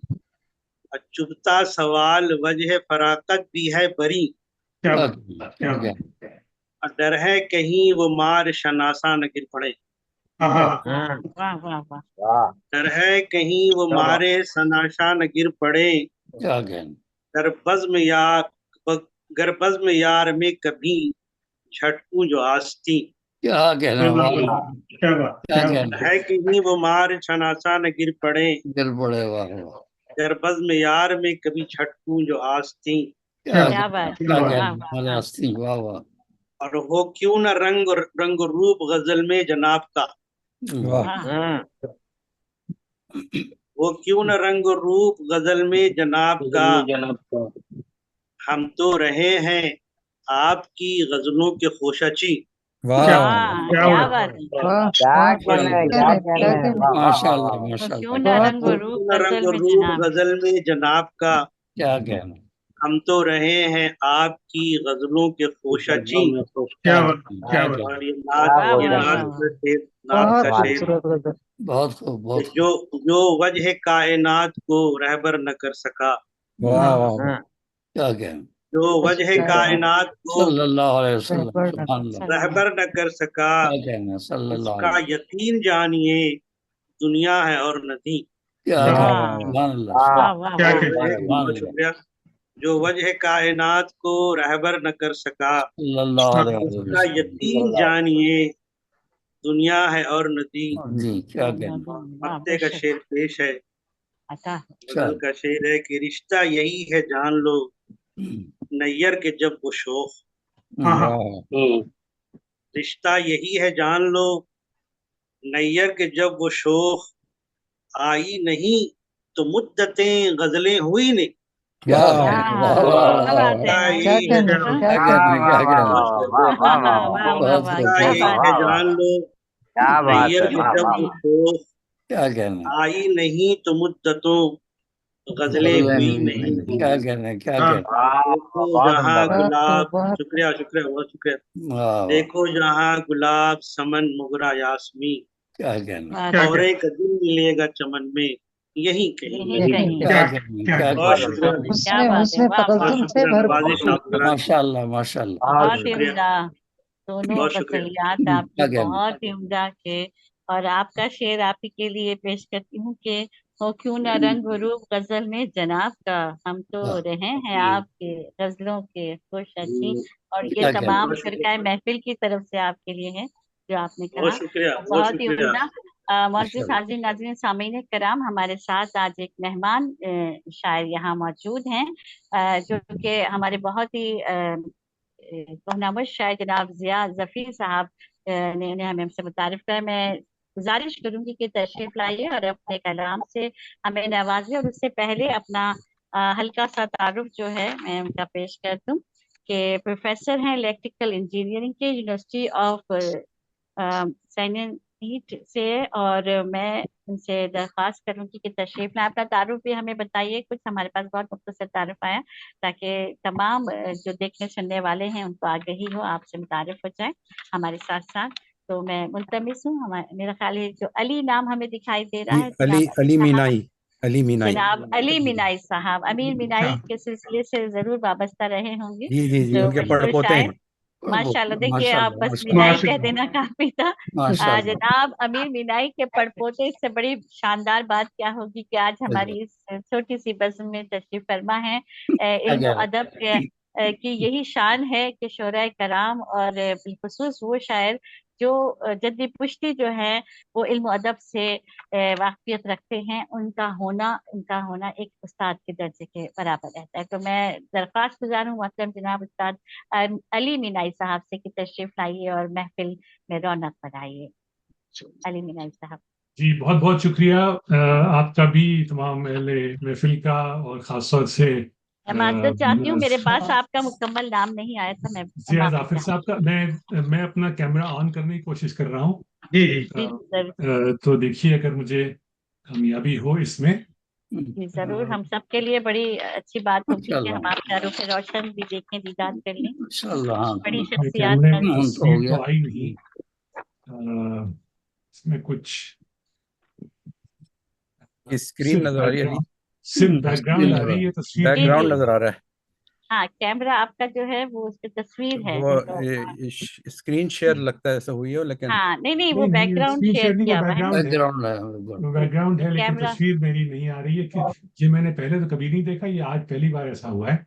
चुभता सवाल वजह फराकत भी है बरी, डर है कहीं वो मार शनासा न गिर पड़े, डर है कहीं वो मारे शनासा न गिर पड़े, गर बज़्म यार में कभी झटकूं जो आस्ती, क्या कहना है कहीं वो मार शनासा न गिर पड़े, गर बज़्म यार में कभी झटकूं जो आस्ती, और हो क्यों न रंग रूप गजल में जनाब का, वो क्यों न रंग रूप गजल में जनाब का, हम तो रहे हैं आपकी गजलों के खोशाची, रंग रूप गजल में जनाब का, क्या कहना हम तो रहे हैं आपकी गजलों के खोशाची। बहुत खूब जो वजह कायनात को रहबर न कर सका, क्या कहना जो वजह कायनात को सल्लल्लाहु अलैहि वसल्लम रहबर न कर सका, उसका यकीन जानिए दुनिया है और नदी। क्या शुक्रिया। जो वजह कायनात को रहबर न कर सका, सल्लल्लाहु अलैहि उसका वसल्लम। यतीम जानिए दुनिया है और नदी। जी क्या कहना। हफ्ते का शेर पेश है, अच्छा गजल का शेर है कि रिश्ता यही है जान लो नैयर के जब वो शोख, रिश्ता यही है जान लो नैयर के जब वो शोख, आई नहीं तो मुद्दतें गजलें हुई नहीं। क्या रिश्ता यही है जान लो क्या बात नैयर है, के वाह जब वाह वो शोख, क्या कहना। आई नहीं तो मुद्दतों गजलें हुई नहीं। क्या कहना, क्या कहना। देखो बहुत जहाँ सुंदर। गुलाब, शुक्रिया शुक्रिया बहुत शुक्रिया। देखो जहाँ गुलाब समन मोगरा यासमी, क्या कहना। औरे का दिन मिलेगा चमन में यहीं कहीं। क्या कहना, क्या बहुत कहना। शुक्रिया, उसने तबस्सुम से नवाजिश आप हजरात, माशाल्लाह माशाल्लाह। बहुत ही उम्दा, दोनों बहुत शुक्रिया। गजलियात क्या आपकी कहना। बहुत ही उम्दा के। और आपका शेर आप ही के लिए पेश करती हूँ कि हो क्यों न रंग रूप गजल में जनाब का, हम तो रहे हैं आपके गजलों के खुश अच्छी। और ये क्या कहना। तमाम फिरकाए महफिल की तरफ से आपके लिए है जो आपने कहा, बहुत शुक्रिया, और बहुत बहुत ही शुक्रिया। उम्दा। मोअज़्ज़िज़ हाज़िरीन नाज़रीन सामीन कराम, हमारे साथ आज एक मेहमान शायर यहाँ मौजूद हैं जो कि हमारे बहुत ही नामवर शायर जनाब जिया ज़फ़ीर साहब ने उन्हें हमें हमसे मुतारिफ किया। मैं गुजारिश करूंगी कि तशरीफ लाइए और अपने कलाम से हमें नवाजिए। और उससे पहले अपना हल्का सा तारुफ जो है मैं उनका पेश कर दूं कि प्रोफेसर हैं इलेक्ट्रिकल इंजीनियरिंग के यूनिवर्सिटी ऑफ नीट से, और मैं उनसे दरख्वास्त करूंगी कि तशरीफ लाएं, अपना तारुफ भी हमें बताइए कुछ। हमारे पास बहुत मुख्तसर तारुफ आया ताकि तमाम जो देखने सुनने वाले हैं उनको आगही हो, आपसे मुतारिफ हो जाए हमारे साथ साथ। तो मैं मुल्तमिस हूँ, मेरा ख्याल है जो अली नाम हमें दिखाई दे रहा है, अली मीनाई, अली मीनाई, जनाब अली मीनाई साहब अमीर मीनाई के सिलसिले से जरूर वाबस्ता रहे होंगे। जी जी जी, तो उनके मशहूर पड़पोते शायर, हैं। माशाल्लाह। देखिए आप बस माशाल्लाह मीनाई कह देना काफी था। माशाल्लाह। जनाब अमीर मीनाई के पड़पोते, इससे बड़ी शानदार बात क्या होगी कि आज हमारी इस छोटी सी बज़्म में तशरीफ फरमा है। इल्म अदब की यही शान है कि शोराए कराम और बिलखुसूस वो शायर जो जद्दी पुश्ती जो है वो इल्म अदब से वाकफियत रखते हैं, उनका होना एक उस्ताद के दर्जे के बराबर रहता है। तो मैं दरख्वास्त गुजार हूँ मोहतरम जनाब उस्ताद अली मीनाई साहब से कि तशरीफ लाइए और महफिल में रौनक बढ़ाइए। अली मीनाई साहब। जी बहुत बहुत शुक्रिया आपका भी, तमाम महफिल का, और खास तौर से मैं माजरत चाहती हूँ, मेरे पास आपका मुकम्मल नाम नहीं आया था। मैं जिया ज़फ़ीर साहब का, मैं अपना कैमरा ऑन करने की कोशिश कर रहा हूँ। तो देखिए अगर मुझे कामयाबी हो इसमें। जी जरूर, हम सब के लिए बड़ी अच्छी बात होगी कि हम आपका रुख रोशन भी देखें, दीदार कर लें। बड़ी शख्सियात तो आई नहीं इसमें कुछ स्क्रीन नजर आ रही है, सिर्फ बैकग्राउंड आ रही है, तस्वीर बैकग्राउंड नजर आ रहा है। हाँ कैमरा आपका जो है वो उस पे तस्वीर है, वो स्क्रीन शेयर लगता है ऐसा हुई है, लेकिन हाँ नहीं वो बैकग्राउंड शेयर किया हुआ है, बैकग्राउंड है, लेकिन तस्वीर मेरी नहीं आ रही है। कि ये मैंने पहले तो कभी नहीं देखा, ये आज पहली बार ऐसा हुआ है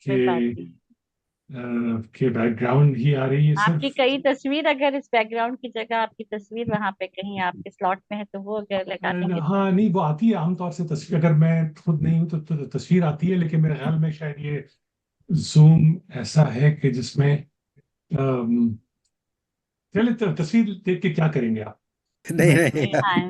कि बैकग्राउंड ही आ रही है। आपकी कई तस्वीर, अगर इस बैकग्राउंड की जगह आपकी तस्वीर वहां पे कहीं आपके स्लॉट में है तो वो अगर लगा देंगे। हाँ नहीं वो आती है आमतौर से तस्वीर, अगर मैं खुद नहीं हूँ तो तस्वीर आती है, लेकिन मेरे ख्याल में शायद ये जूम ऐसा है कि जिसमें चलिए तस्वीर देख के क्या करेंगे आप। नहीं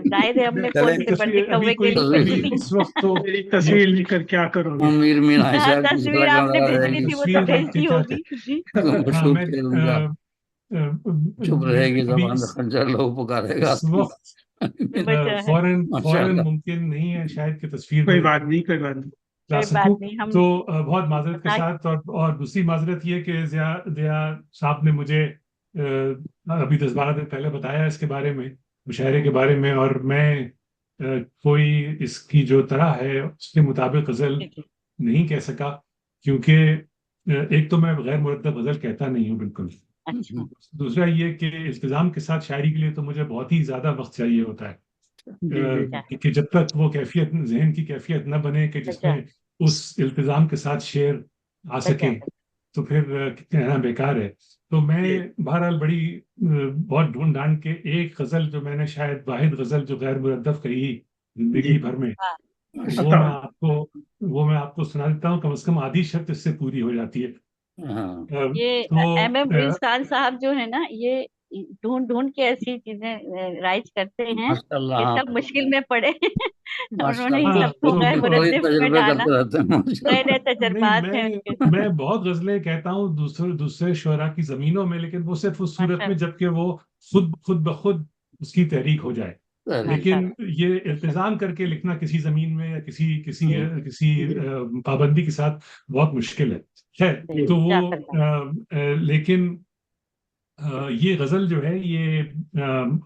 जाहिर है हमने फोन से बड़े कौवे के लिए इस वक्त तो तस्वीर लेकर क्या करोगे? अमीर मीनाई साहब तस्वीर आपने भेजी थी वो तो भेजी होगी। चुप रहेगी जबान खंजर लोग पुकारेगा। फौरन मुमकिन नहीं है शायद कि तस्वीर कोई बात नहीं ला सकूं, तो बहुत माजरत के साथ। और दूसरी माजरत ये कि ज़िया साहब ने मुझे अभी 10-12 दिन पहले बताया इसके बारे में, मुशायरे के बारे में, और मैं कोई इसकी जो तरह है उसके मुताबिक गज़ल नहीं कह सका, क्योंकि एक तो मैं गैर मुरत्तब गज़ल कहता नहीं हूँ बिल्कुल। दूसरा ये कि इल्तिज़ाम के साथ शायरी के लिए तो मुझे बहुत ही ज़्यादा वक्त चाहिए होता है कि जब तक वो कैफियत, जहन की कैफियत न बने कि जिसमें उस इल्तिजाम के साथ शेर आ सकें तो फिर कहना बेकार है। तो मैं बहरहाल बहुत ढूंढ ढांड के एक गजल जो मैंने शायद वाहिद गजल जो गैर मुरद्दफ कही जिंदगी भर में, वो मैं आपको सुना देता हूँ। कम से कम आधी शर्त इससे पूरी हो जाती है। ये MM मुइज़ खान साहब जो है ना, ये ढूंढ ढूंढ के ऐसी चीजें राइज करते हैं कि सब मुश्किल में पड़े। उन्होंने ही सबको गैर मुरद्दिफ में डाला। नए नए तजर्बात हैं उनके। मैं बहुत गजलें कहता हूँ दूसरे शुअरा की जमीनों में, लेकिन वो सिर्फ उस सूरत में जबकि वो खुद ब खुद उसकी तहरीक हो जाए। लेकिन ये इल्तिजाम करके लिखना किसी जमीन में या किसी पाबंदी के साथ बहुत मुश्किल है। तो वो लेकिन ये गजल जो है ये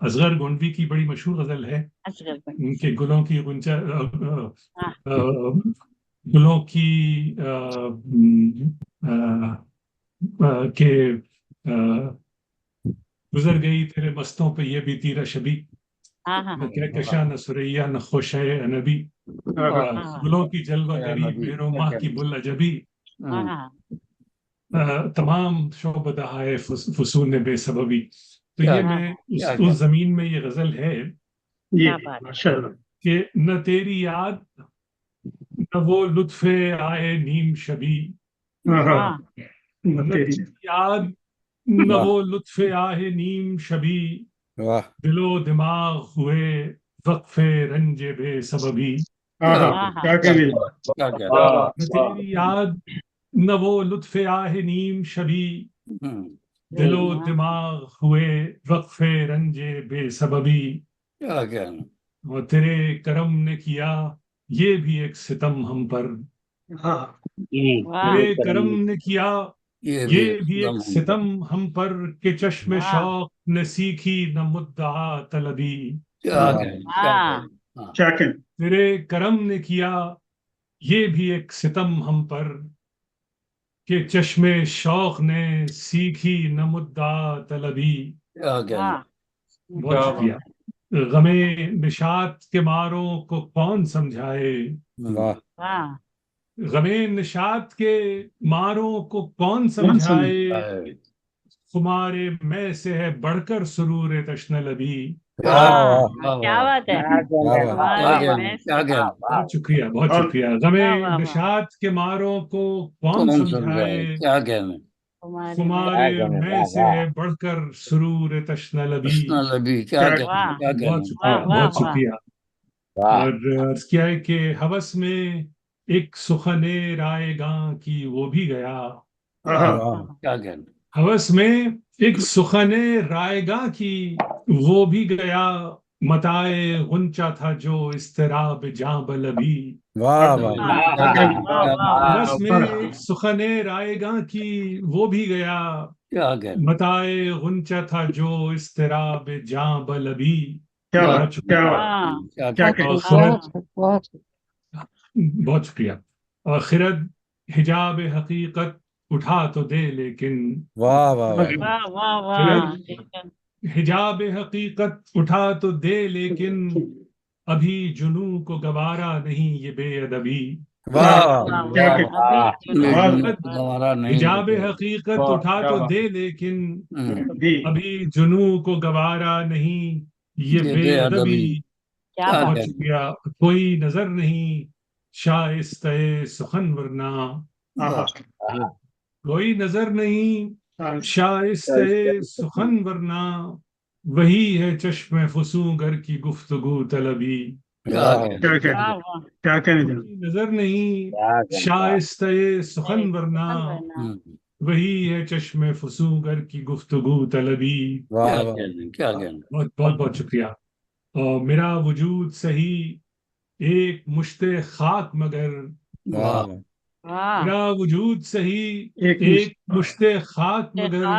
असगर गोंडवी की बड़ी मशहूर गजल है। उनके गुलों की गुलों की के गुजर गई तेरे मस्तों पे ये भी तीरा शबी, न कहकशा न सुरैया न खोशे अनबी, गुलों की जलवा गरी मेरो माह की बुल अजबी, तमाम शोबदहाए फुसून बेसबबी। तो ये मैं उस जमीन में ये गजल है कि न तेरी याद न वो लुत्फे आए नीम शबी, न तेरी याद न वो लुत्फे आए नीम शबी, दिलो दिमाग हुए वक्फे रंजे बेसबबी। न तेरी याद न वो लुत्फ़े आहे नीम शबी, दिलो दिमाग हुए वक्फे रंजे बेसबबी, और तेरे करम ने किया ये भी एक सितम हम पर, तेरे करम ने किया ये भी एक सितम हम पर, के चश्मे शौक ने सीखी न मुद्दा तलबी। तेरे करम ने किया ये भी एक सितम हम पर, कि चश्मे शौक ने सीखी न मुद्दा तलबी। बहुत शुक्रिया। गमे निशात के मारों को कौन समझाए, गमे निशात के मारों को कौन समझाए, खुमारे मैं से है बढ़कर सुरूर तश्न लबी। क्या बात है, बहुत शुक्रिया, बहुत शुक्रिया। गमे निशात के मारों को कौन समझाए, तुम्हारे मैं से है बढ़कर सुरूर तश्न लबी। बहुत शुक्रिया, बहुत शुक्रिया। और अर्ज किया है कि हवस में एक सुखने रायगा की वो भी गया, हवस में एक सुखने रायगा की वो भी गया, मताए गुंचा था जो इस्तराब जांबलबी। हवस में एक सुखने रायगा की वो भी गया, मताए गुंचा था जो इस्तराब जांबलबी। बहुत शुक्रिया। और खिरद हिजाब हकीकत उठा तो दे लेकिन, वाह वाह, हिजाब हकीकत उठा तो दे लेकिन, अभी जुनू को गवारा नहीं ये बेअदबी। हिजाब हकीकत उठा तो दे लेकिन, अभी जुनू को गवारा नहीं ये बेअदबी। बहुत शुक्रिया। कोई नजर नहीं शाइस्ते सुखन वरना, कोई नजर नहीं शाइस्ते सुखन वरना, वही है चश्मे फसूगर की गुफ्तगू तलबी। नजर नहीं शाइस्ते सुखन वरना, वही है चश्मे फसूगर की गुफ्तगू तलबी। बहुत बहुत बहुत शुक्रिया। और मेरा वजूद सही एक मुश्ते खाक मगर, मेरा वजूद सही एक मुश्ते खाक मगर,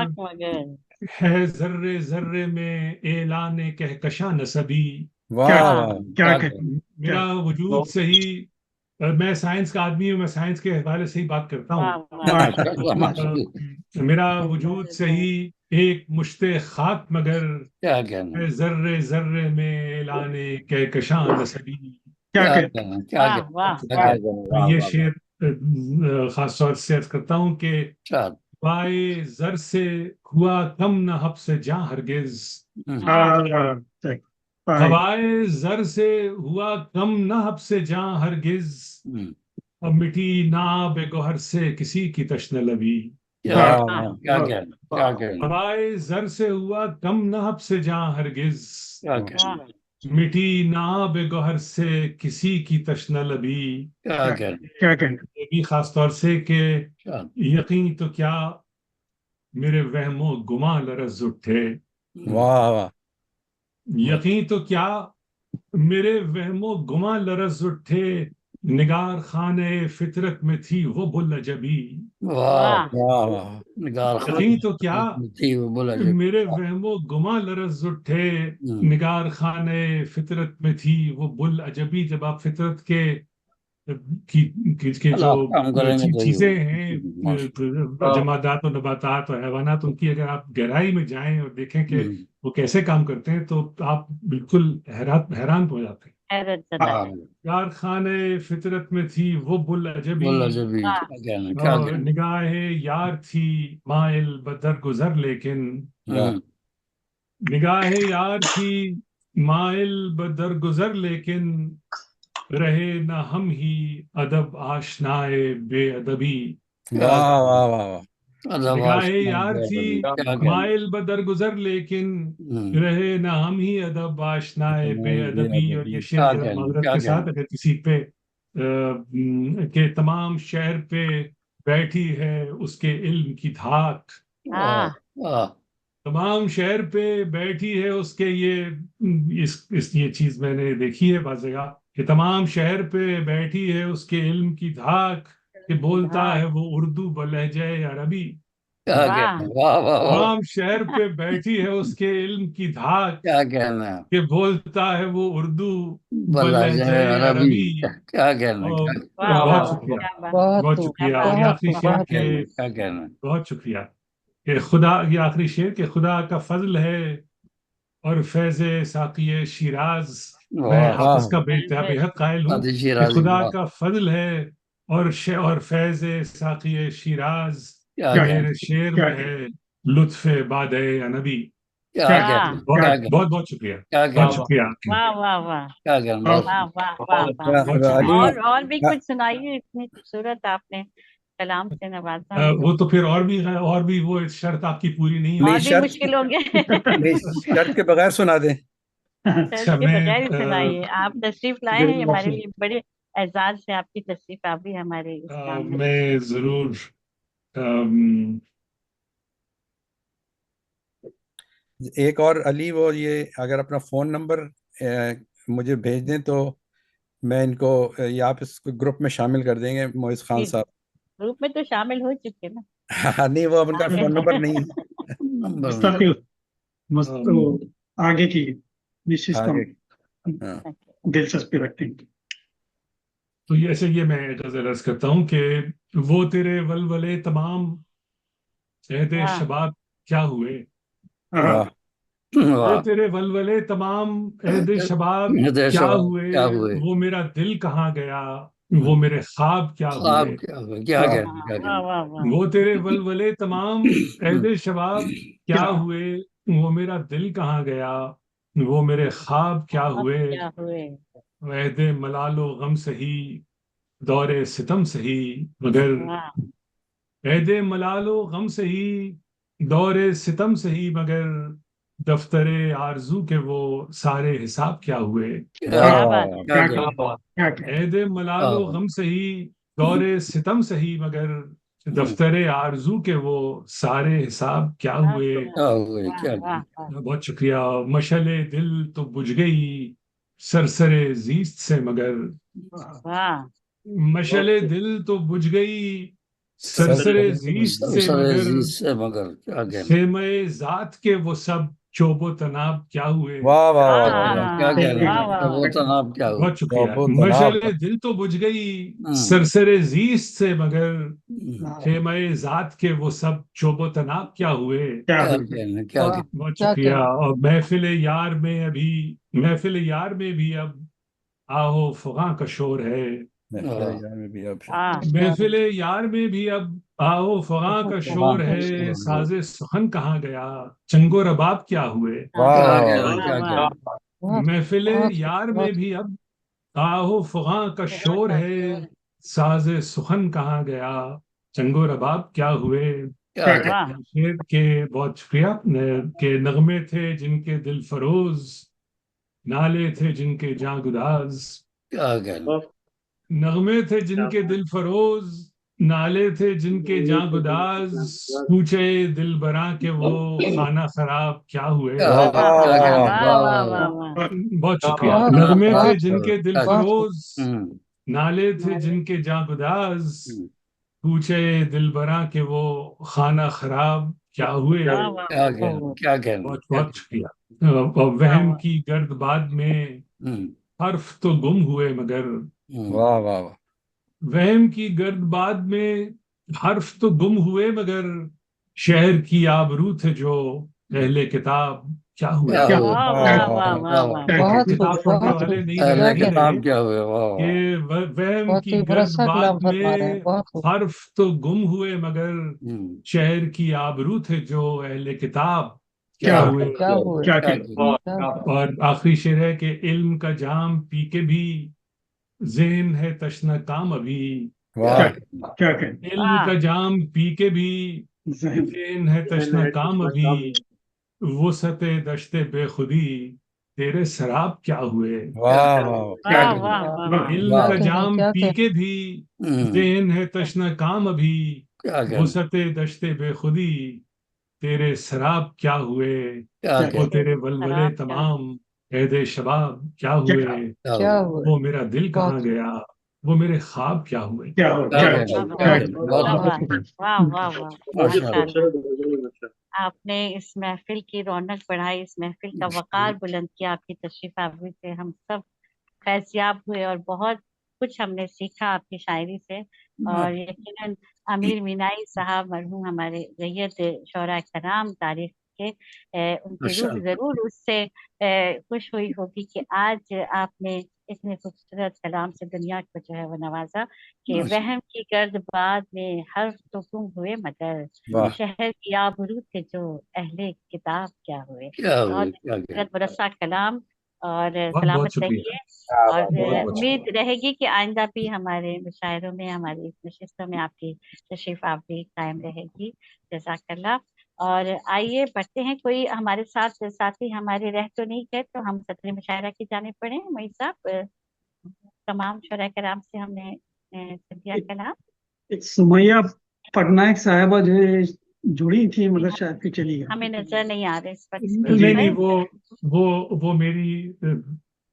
है जर्रे जर्रे में एलाने कहकशा नसबी। मेरा वजूद सही, मैं साइंस का आदमी हूँ, मैं साइंस के हवाले से ही बात करता हूँ। मेरा वजूद सही एक मुश्ते खाक मगर, है जर्रे जर्रे में एलाने कहकशा नसबी। क्या क्या कहते कहना, क्या वाह कहना, वाह क्या वाह कहना। मैं ये शेर खास तौर से अर्ज करता हूँ कि शाद। बाए जर से हुआ कम न हब से जा हरगिज, हवाए जर से हुआ कम न हब से जा हरगिज, अब मिटी ना बेगोहर से किसी की तश्न लबी। क्या क्या कहना, क्या कहना, हवाए जर से हुआ कम न हब से जा हरगिज, क्या कहना, मिटी ना बेगोहर से किसी की तश्न लबी। क्या कहना, क्या कहते ये भी खास तौर से कि शाद। यकीन तो क्या मेरे वहमो गुमा लरज उठे, वाह वाह, यकीन तो क्या मेरे वहमो गुमा लरज उठे, निगार खाने फितरत में थी वो बुल्लजबी। वाह, वाह वाह, निगार यकीन तो क्या थी वो बोला जब। मेरे वहमो गुमा लरज उठे, निगार खाने फितरत में थी वो बुल अजबी। जब आप फितरत के अल्लाह जो काम करेंगे तो चीजें ये हैं, जमादात और नबातात और हैवानात, उनकी अगर आप गहराई में जाएं और देखें कि वो कैसे काम करते हैं, तो आप बिल्कुल हैरान हो जाते हैं। हैरत ज़दा है। यार खाने फितरत में थी वो बुल अजबी, बोला जब भी, वाह क्या कहना, क्या और कहना। निगाहे यार थी माइल बदर गुजर, लेकिन वाह निगाहे यार थी माइल बदर गुजर, लेकिन रहे न हम ही अदब आशनाए बेअदबी। क्या वाह कहना, वाह वाह वाह, अदब निगाहे आशना यार थी क्या कहना। माइल बदर गुजर, लेकिन रहे न हम ही अदब आशनाए बेअदबी। और ये शेर क्या जरा कहना, माजरत क्या के साथ, कहना। अगर किसी पे के तमाम शहर पे बैठी है उसके इल्म की धाक, वाह वाह, तमाम शहर पे बैठी है उसके ये चीज मैंने देखी है बाज़ जगह, कि तमाम शहर पे बैठी है उसके इल्म की धाक, कि बोलता है वो उर्दू बलहजे अरबी। क्या वाह कहना, वाह वाह वाह, तमाम शहर पे बैठी है उसके इल्म की धाक, क्या कहना। कि बोलता है वो उर्दू बल्ला बलहजे अरबी, अरबी। क्या कहना, और क्या वाह वाह बहुत वाह शुक्रिया, क्या बात बहुत बहुत खूब, शुक्रिया। क्या और ये बहुत आखिरी खूब, शेर क्या बहुत के, कहना, क्या कहना। बहुत शुक्रिया कि खुदा, ये आखिरी शेर के खुदा का फजल है और फैज़ साक़िए शिराज। मैं वाह, हाफिज का बात। बेहद कायल हूँ आदिशी कि राजी, खुदा वाह, का फजल है और फैज़ साक़िए शिराज, क्या कि कहना, मेरे शेर में है लुत्फ़ बादे अनबी। क्या वाह कहना, बहुत क्या कहना, बहुत बहुत शुक्रिया, क्या बहुत कहना, शुक्रिया। वाह वाह वाह क्या कहना। बहुत वाह वाह वाह वाह। बहुत शुक्रिया। अली और भी कुछ सुनाइए, इतनी खूबसूरत आपने कलाम से नवाजा हमको। वो तो फिर और भी वो शर्त आपकी पूरी नहीं नहीं, और हुई। भी शर्त मुश्किल हो गया। नहीं, शर्त के बगैर सुना दें। शर्त अच्छा, के मैं बगैर ही सुनाइए। आप तशरीफ लाए हैं, हमारे लिए बड़े एजाज से आपकी तशरीफ आवी हमारे इस काम में। मैं जरूर अम, एक और अली, वो ये अगर अपना फोन नंबर मुझे भेज दें तो मैं इनको या आप इसको ग्रुप में शामिल कर देंगे, मोइज खान जी, साहब। ग्रुप में तो शामिल हो चुके ना। हाँ, नहीं, वो अब उनका फोन नंबर नहीं है। नंबर में। मुस्तकिल आगे की निश्चित आगे हाँ, दिलचस्पी रखते हैं। तो ये मैं अर्ज करता हूँ कि वो तेरे वलवले तमाम अहदे वाह शबाब क्या हुए, वाह वो वाह, तेरे वलवले तमाम अहदे शबाब हृदय क्या सवाल हुए, क्या हुए, वो मेरा दिल कहाँ गया, वो मेरे ख्वाब क्या हुए। ख्वाब क्या हुए, क्या कहना, क्या वाह वाह वाह। वो तेरे वलवले तमाम अहदे शबाब क्या क्या हुए, वो मेरा दिल कहाँ गया, वो मेरे ख्वाब क्या अब हुए। क्या हुए। अहदे मलालो गम सही, दौरे सितम सही, मगर वाह अहदे मलालो गम सही, दौरे सितम सही, मगर दफ्तरे आरजू के वो सारे हिसाब क्या हुए। क्या क्या वाह बात। क्या क्या कहना। अहदे मलालो वाह, गम सही, दौरे सितम सही, मगर दफ्तरे आरजू के वो सारे हिसाब क्या हुए। क्या हुए, वाह क्या वाह कहना। वाह बहुत शुक्रिया। मशले दिल तो बुझ गई सरसरे जीस्त से, मगर वाह। मशले दिल तो बुझ गई सर सरसरे जीस्त से, सर मगर अजीज से, मगर क्या कहना। खेमे जात के वो सब चोबो तनाब क्या हुए। वाह वाह हाँ वाह हाँ वाह, क्या हाँ कहना, वाह वाह वो वाह। तनाव क्या हुए। बहुत शुक्रिया। बहुत तनाब। मशले दिल तो बुझ गई सरसरे जीस्त से, मगर खेमे जात के वो सब चोबो तनाब क्या हुए। क्या क्या कहना, क्या वाह, कहना। बहुत क्या शुक्रिया। कहना। और महफिल यार में भी अब आहो फुगां का शोर है, हाँ। महफिल यार में भी अब आओ फुगां का शोर है, साजे सुखन कहाँ गया, चंगो रबाब क्या हुए। महफिल यार में भी अब आओ फुगां का शोर है, साजे सुखन कहाँ गया, चंगो रबाब क्या हुए। शेर के बहुत शुक्रिया के नगमे थे जिनके दिल फरोज, नाले थे जिनके जां गुदाज। नगमे थे जिनके दिल फरोज, नाले थे जिनके जां गुदाज, पूछे दिल बरा के वो खाना खराब क्या हुए। बहुत शुक्रिया। नगमे थे जिनके दिल फरोज, नाले थे जिनके जां गुदाज, पूछे दिल बरा के वो खाना खराब क्या हुए। बहुत बहुत शुक्रिया। और वहम की गर्द बाद में हर्फ तो गुम हुए मगर, वाह वाह वाह। वहम की गर्द बाद में हर्फ तो गुम हुए मगर, शहर की आबरू थे जो अहले किताब क्या हुए। किताब पढ़ने वाले नहीं रहे कि वहम की गर्द बाद में हर्फ तो गुम हुए मगर, शहर की आबरू थे जो अहले किताब क्या हुए। और आखिरी शेर है कि इल्म का जाम पी के भी ज़ेहन है तश्ना काम अभी। इल्म का जाम पी के भी ज़ेहन है तश्ना काम अभी, वुसअते दश्ते बेखुदी तेरे शराब क्या हुए। इल्म का जाम पी के भी ज़ेहन है तश्ना काम अभी, वुसअते दश्ते बेखुदी तेरे शराब क्या हुए। वो तेरे वलवले तमाम ऐदे शबाब क्या हुए, वो मेरा दिल कहाँ गया, वो मेरे ख्वाब क्या हुए। आपने इस महफिल की रौनक बढ़ाई, इस महफिल का वकार बुलंद किया। आपकी तशरीफ आवी से हम सब फैज़याब हुए और बहुत कुछ हमने सीखा आपकी शायरी से। और यकीनन अमीर मीनाई साहब मरहूम हमारे रैयत शोरा कराम तारीख के, उनकी रूह जरूर उससे खुश हुई होगी कि आज आपने इतने खूबसूरत कलाम से दुनिया को जो है वो नवाजा कि वहम की गर्द बाद में हर्फ तो गुम हुए मगर, शहर की आबरू थे जो अहले किताब क्या हुए। बहुत बरसा कलाम और सलामत रहिए। और उम्मीद रहेगी कि आइंदा भी हमारे मुशायरों में, हमारी नशिस्तों में आपकी तशरीफ आवरी कायम रहेगी। जज़ाकल्लाह। और आइए बढ़ते हैं, कोई हमारे साथ साथी हमारे रह तो नहीं गए तो हम सत्र मुशायरा की जाने पड़े। मई साहब, तमाम शोरा कराम से हमने सुन दिया कलाम। सुमैया पटनायक साहिबा जो है जुड़ी थी मगर शायद फिर चली गई, हमें नजर नहीं आ रहे इस वक्त। नहीं, वो मेरी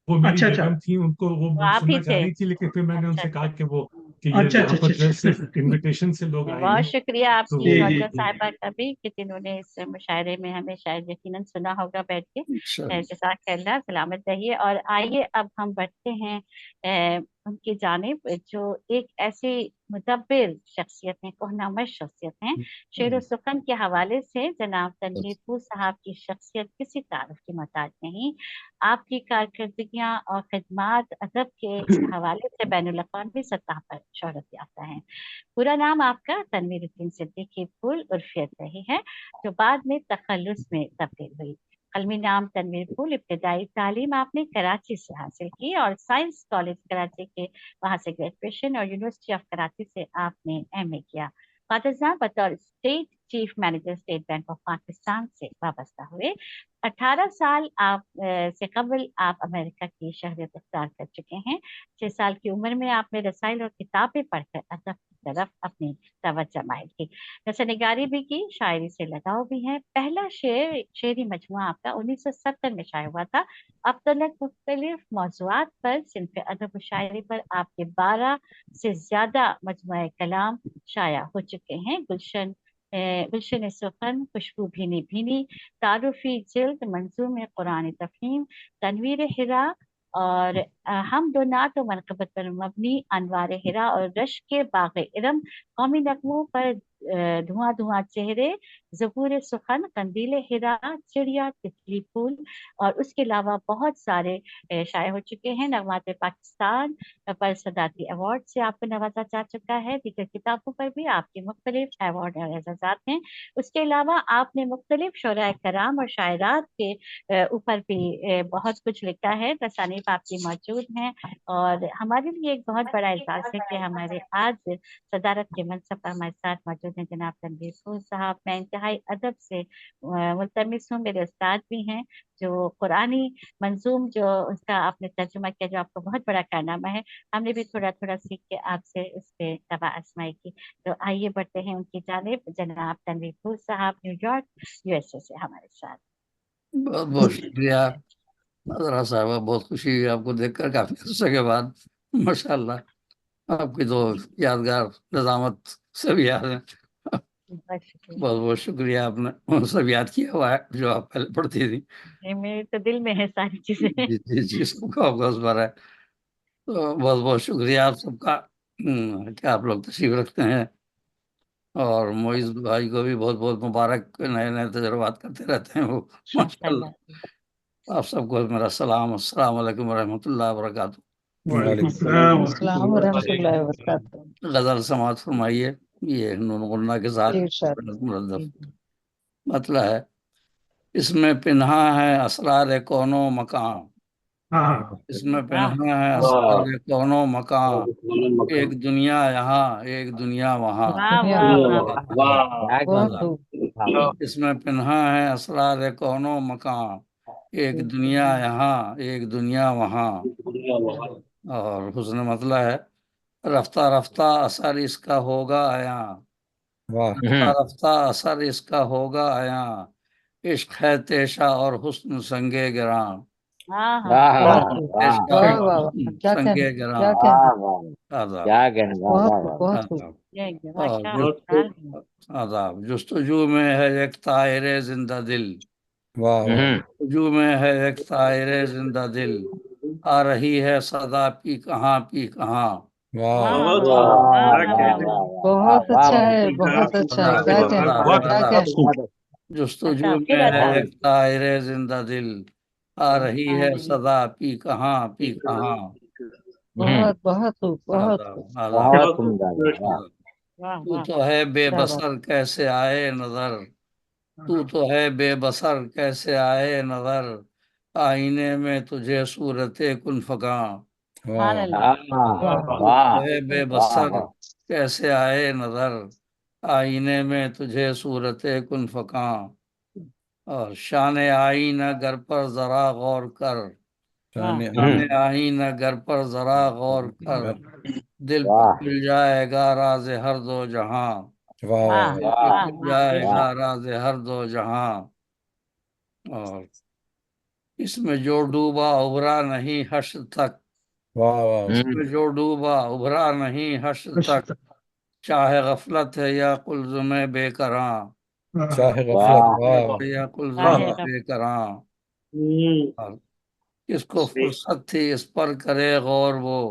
बेगम थी, उनको वो सुनना चाह रही थी, लेकिन फिर मैंने उनसे कहा कि वो यहाँ पर जो सिर्फ इनविटेशन से लोग आए हैं। बहुत शुक्रिया आपकी नौजवान साहिबा का भी कि जिन्होंने इस मुशायरे में हमें शायद यकीनन सुना होगा बैठ के। जज़ाकल्लाह, सलामत रहिए। और आइए अब हम बढ़ते हैं उनकी जानिब जो एक ऐसी मुदब्बिर शख्सियत है, कोहनामा शख्सियत है। शेर सुखन के हवाले से जनाब तनवीर साहब की शख्सियत किसी तारीफ की मोहताज नहीं। आपकी कारकर्दगियाँ और खिदमात अदब के हवाले से बैनुल अक़वामी सतह पर शोहरत याफ्ता है। पूरा नाम आपका तनवीरुद्दीन सिद्दीकी फूल उर्फियत रही है, जो बाद में तखल्लुस में तब्दील हुई। कलमी नाम तनवीर फूल। इब्तदाई तालीम आपने कराची से हासिल की और साइंस कॉलेज कराची के वहाँ से ग्रेजुएशन और यूनिवर्सिटी ऑफ कराची से आपने MA किया। फातरजान बतौर state chief manager state bank of Pakistan से वाबस्ता हुए। 18 साल आप से कबल आप अमेरिका की शहरियत इख्तियार कर चुके हैं। 6 साल की उम्र में आपने रसाइल और किताबें पढ़कर अदब की तरफ अपनी तवज्जो माइल की, नसरनिगारी भी की, शायरी से लगाव भी है। पहला शेरी मजमुआ आपका 1970 में शाया हुआ था। अब तक मुख्तलिफ मौज़ूआत पर सिन्फ़ अदब शायरी पर आपके 12 से ज्यादा मजमुआ कलाम शाया हो चुके हैं। गुलशन सुखन, खुशबू भीनी भीनी, तारुफी जिल्द, मंजूम कुरान तफहीम, तनवीर हिरा और हम दो नात मनक़बत पर मबनी अनवार हिरा और रश के बाग़ इरम, कौमी नगमों पर धुआं धुआं चेहरे, ज़बूर सुखन, कंदीले हिरा, चिड़िया, तितली फूल, और उसके अलावा बहुत सारे शाये हो चुके हैं। नगमात पाकिस्तान पर सदाती अवार्ड से आपको नवाजा जा चुका है। दीगर किताबों पर भी आपके मुख्तलिफ अवार्ड और एजाज़ात हैं। उसके अलावा आपने मुख्तलिफ शोरा कराम और शायरात के ऊपर भी बहुत कुछ लिखा है। तसानीफ आपकी मौजूद हैं और हमारे लिए एक बहुत बड़ा एहसास है कि हमारे आज सदारत के मनसब पर हमारे साथ मौजूद हैं जनाब तनवीर फूल साहब। मैं इंतहाई अदब से मुल्तमिस हूँ, मेरे उस्ताद भी हैं, जो कुरानी मंजूम जो उसका आपने तर्जुमा किया, जो आपका बहुत बड़ा कारनामा है। हमने भी थोड़ा थोड़ा सीख के आपसे उस पर तबा आजमाई की। तो आइए बढ़ते हैं उनकी जानिब। जनाब तनवीर फूल साहब न्यूयॉर्क USA से हमारे साथ। बहुत बहुत शुक्रिया नजरा साहबा, बहुत खुशी हुई आपको देखकर काफी अर्से के बाद। माशाल्लाह आपकी तो यादगार निजामत सब याद है। बहुत बहुत शुक्रिया, आपने वो सब याद किया हुआ है जो आप पहले पढ़ती थी। मेरे तो दिल में है सारी चीजें। जी जी जी, सबका अवकाश भरा है। तो बहुत बहुत शुक्रिया आप सबका कि आप लोग तशरीफ रखते हैं। और मोइज भाई को भी बहुत बहुत मुबारक, नए नए तजुर्बात करते रहते हैं वो, माशाल्लाह। आप सबको मेरा सलाम, अस्सलाम वालेकुम रहमतुल्लाहि व बरकातहू। गजल समात फरमाइए, ये नून गुन्ना के साथ मतलब है। इसमें पिन्हा है असरार कौनो मकान, इसमें पिन्हा है असरार कौनो मकान, एक दुनिया यहाँ एक दुनिया वहाँ। इसमें पिन्हा है असरार कौनो मकान, एक दुनिया यहाँ एक दुनिया वहाँ। और हुस्न मतलब है, रफ्ता रफ्ता असर इसका होगा आया, रफ्ता रफ्ता असर इसका होगा आया, इश्क है तेशा और हुस्न संगे गिरां, संगे गिरां। आदाब जुस्तजू में है एक तायरे जिंदा दिल, जुस्तजू में है एक तायरे जिंदा दिल, आ रही है सदा पी कहाँ पी कहाँ। बहुत अच्छा है, बहुत अच्छा है। क्या कहना, जुस्तजू में है एक तायरे जिंदा दिल, आ रही है सदा पी कहाँ पी कहाँ। बहुत बहुत बहुत तू तो है बेबसर कैसे आए नजर, तू तो है बेबसर कैसे आए नजर, आईने में तुझे सूरते कुन फका। है बेबसर कैसे आए नजर, आईने में तुझे सूरते कुन फका। और शान आईना घर पर जरा गौर कर, शान आईना घर पर जरा गौर कर, दिल पे खुल जाएगा राज हर दो जहां, दिल पे खुल जाएगा राज हर दो जहां। और इसमें जो डूबा उभरा नहीं हश्र तक, इसमें जो डूबा उभरा नहीं हश्र तक, चाहे गफलत है या कुल्ज़ुमे बेकरां, चाहे गफलत या कुल्ज़ुमे बेकरां। और किसको फुर्सत थी इस पर करे गौर वो,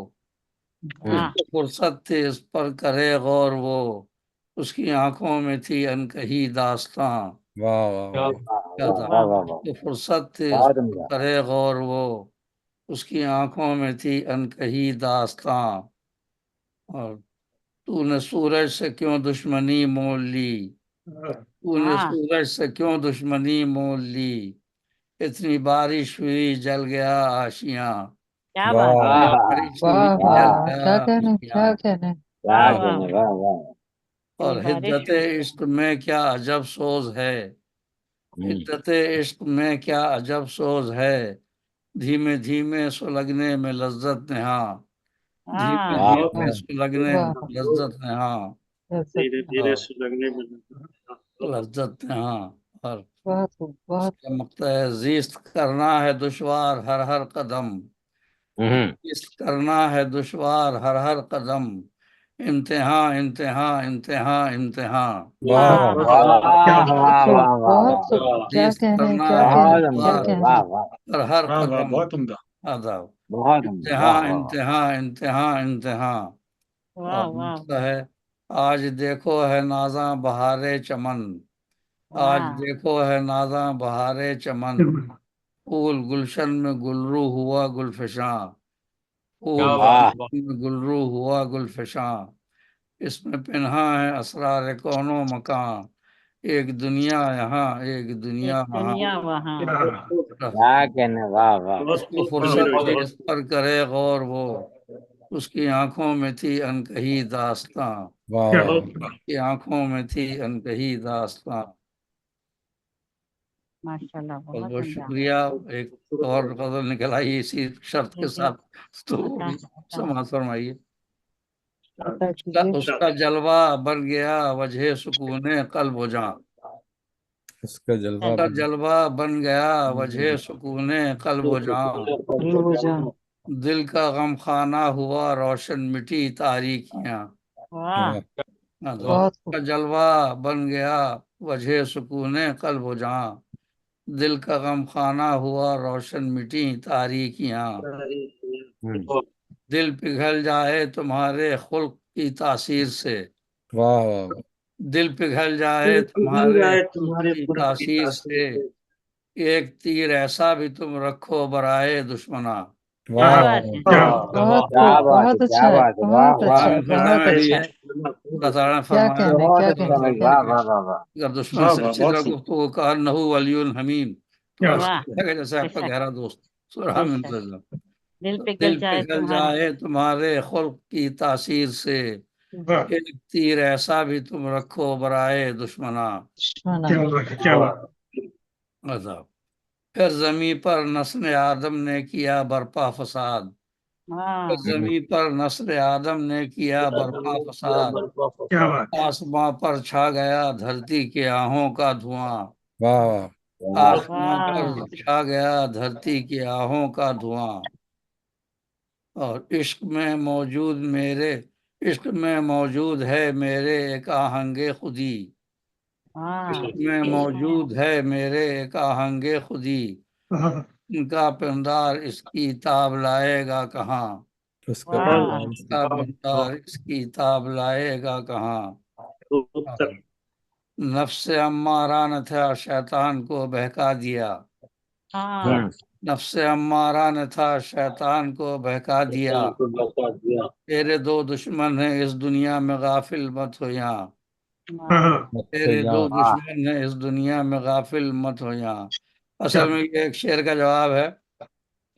किसको फुर्सत थी इस पर करे गौर वो, उसकी आंखों में थी अनकही दास्तां। तो फुर्सत थी इस पर करे गौर वो, उसकी आंखों में थी अनकही दास्तां। और तूने सूरज से क्यों दुश्मनी मोल ली, तूने सूरज से क्यों दुश्मनी मोल ली, इतनी बारिश हुई जल गया आशियां, बारिश हुई जल गया क्या कहने। और हिद्दत इश्क में क्या अजब सोज है, हिद्दत इश्क में क्या अजब सोज है, धीमे धीमे सुलगने में लज्जत नेहा, धीमे धीमे सुलगने में लज्जत नेहा, धीरे धीरे सुलगने में लज्जत नेहा। और मकता है जीस्त करना है दुश्वार हर हर कदम, जीस्त करना है दुश्वार हर हर कदम, इम्तिहा इम्तिहा इम्तिहा इम्तिहा। जीस्त करना है हर हर कदम, बहुत उम्दा, इम्तिहा इम्तिहा इम्तिहा इम्तिहा। और मतलब है آج دیکھو ہے نازاں بہارے چمن، آج دیکھو ہے نازاں بہارے چمن، پھول گلشن میں گلرو ہوا گلفشاں، پھول میں گلرو ہوا گلفشاں، اس میں پنہا ہے اسرار کونو مکان، ایک دنیا یہاں ایک دنیا وہاں، واہ کہنا، واہ واہ، اس کو فرصت تھی اس پر کرے غور وہ، اس کی آنکھوں میں تھی انکہی داستاں، اس کی آنکھوں میں تھی انکہی داستاں۔ ماشاءاللہ، بہت بہت بہت عمدہ۔ شکریہ۔ ایک اور غزل نکل آئی اسی شرط جی کے جی، ساتھ، تو وہ عطا بھی عطا سماعت فرمائیے۔ عطا کیجیے۔ اس کا جلوہ بن گیا وجہ سکون قلب و جاں، اس کا اس کا جلوہ جلوہ بن گیا وجہ سکون قلب و جاں، قلب و جان، دل کا غم خانہ ہوا روشن مٹی تاریکیاں، واہ، بہت اس کا جلوہ بن گیا وجہ سکون قلب و جاں، دل کا غم خانہ ہوا روشن مٹی تاریکیاں، دل پگھل جائے تمہارے خلق کی تاثیر سے، واہ واہ، دل پگھل جائے تمہارے خلق کی تاثیر سے، ایک تیر ایسا بھی تم رکھو برائے دشمنا، کیا واہ بات ہے، بہت کیا خوب، بات بہت ہے، کیا اچھا ہے، بات ہے، واہ بہت واہ، اچھا، قرآن بہت میں بھی اچھا۔ ہے، اللہ تعالیٰ نے کیا فرمایا کہنے، بہت کیا اچھا کہنے۔ بھائی، واہ واہ واہ واہ، اگر دشمن سے اچھی طرح گفتگو کہا نہو ولی حمیم، تو ایسا واہ، لگے گا جیسے بے آپ کا شک گہرا دوست۔ سورہ بے حمیم شک، سے اللہ، دل تو پگھل دل جائے پگھل تمہارے، جائے تمہارے خلق کی تاثیر سے، ایک تیر ایسا بھی تم رکھو برائے دشمنا، دشمنا، عذاب۔ پھر زمین پر نسل آدم نے کیا برپا فساد، واہ، پھر زمین پر نسل آدم نے کیا برپا فساد، آسماں پر چھا گیا دھرتی کے آہوں کا دھواں، واہ واہ، آسماں پر واہ، چھا گیا دھرتی کے آہوں کا دھواں، اور عشق میں موجود میرے، عشق میں موجود ہے میرے ایک آہنگ خودی، واہ، عشق میں موجود ہے میرے ایک آہنگ خودی، ان کا پندار اس کی تاب لائے گا کہاں، اس کا واہ، اس کا پندار اس کی تاب لائے گا کہاں، نفس امارہ نے تھا شیطان کو بہکا دیا، ہاں، نفس امارہ نے تھا شیطان کو بہکا دیا، تیرے دو دشمن ہیں اس دنیا میں غافل مت ہو یہاں، تیرے دو دشمن ہیں اس دنیا میں غافل مت ہو یہاں۔ اصل میں یہ ایک شعر کا جواب ہے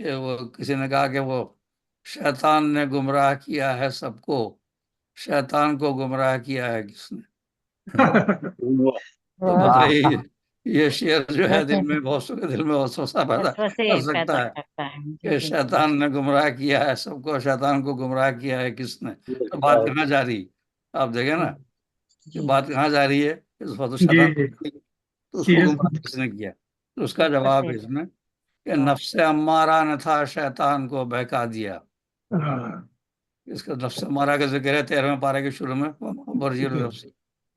کہ وہ کسی نے کہا کہ وہ شیطان نے گمراہ کیا ہے سب کو، شیطان کو گمراہ کیا ہے کس نے، تو بتائیے یہ شعر جو ہے دل میں بہت سے دل میں وسوسہ پیدا وسوسے کر سکتا پیدا ہے کرتا ہے، جی کہ جی، شیطان نے گمراہ کیا ہے سب کو، شیطان کو گمراہ کیا ہے کس نے، تو بات کہاں جا رہی ہے؟ آپ دیکھیں نا کہ بات کہاں جا رہی ہے، اس وقت شیطان تو اس کو گمراہ کس نے کیا، تو اس کا جواب ہے اس میں کہ نفس امارہ نے تھا شیطان کو بہکا دیا، اس کا نفس امارہ کا ذکر ہے 13ویں پارے کے شروع میں،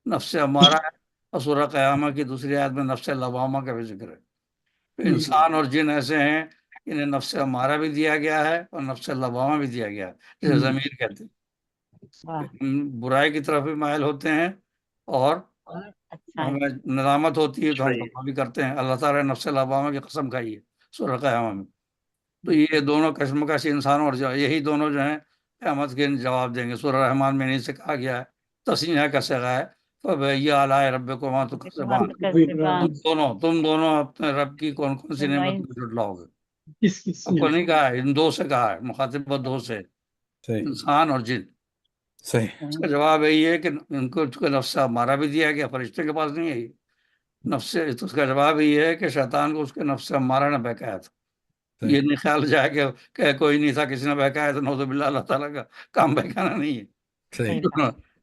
نفس امارہ ہے، اور سورہ قیامہ کی دوسری آیت میں نفس لوامہ کا بھی ذکر ہے۔ تو انسان اور جن ایسے ہیں انہیں نفس امارہ بھی دیا گیا ہے اور نفس لوامہ بھی دیا گیا ہے، جسے ضمیر کہتے ہیں، برائی کی طرف بھی مائل ہوتے ہیں، اور ہمیں ندامت ہوتی ہے تو ہم توبہ بھی کرتے ہیں۔ اللہ تعالیٰ نے نفس لوامہ کی قسم کھائی ہے سورہ قیامہ میں۔ تو یہ دونوں کشمکش انسان اور یہی دونوں جو ہیں قیامت کے جواب دیں گے۔ سورہ رحمان میں انہیں سے کہا گیا ہے، تسنیہ کا صیغہ ہے، فَبِأَيِّ آلَاءِ رَبِّكُمَا تُكَذِّبَانِ، تم دونوں اپنے رب کی کون کون سی نعمت میں جھٹلاؤ گے؟ اب کو نہیں کہا ہے، ان دو سے کہا ہے، مخاطب دو سے، انسان اور جن۔ صحیح، اس کا جواب یہی ہے کہ ان کو نفس امارہ بھی دیا گیا، فرشتے کے پاس نہیں ہے یہ نفس، تو اس کا جواب یہی ہے کہ شیطان کو اس کے نفس امارہ نے بہکایا تھا۔ یہ نہیں خیال جائے کہ کوئی نہیں تھا کسی نے بہکایا تو نعوذ باللہ، اللہ تعالیٰ کا کام بہکانا نہیں ہے۔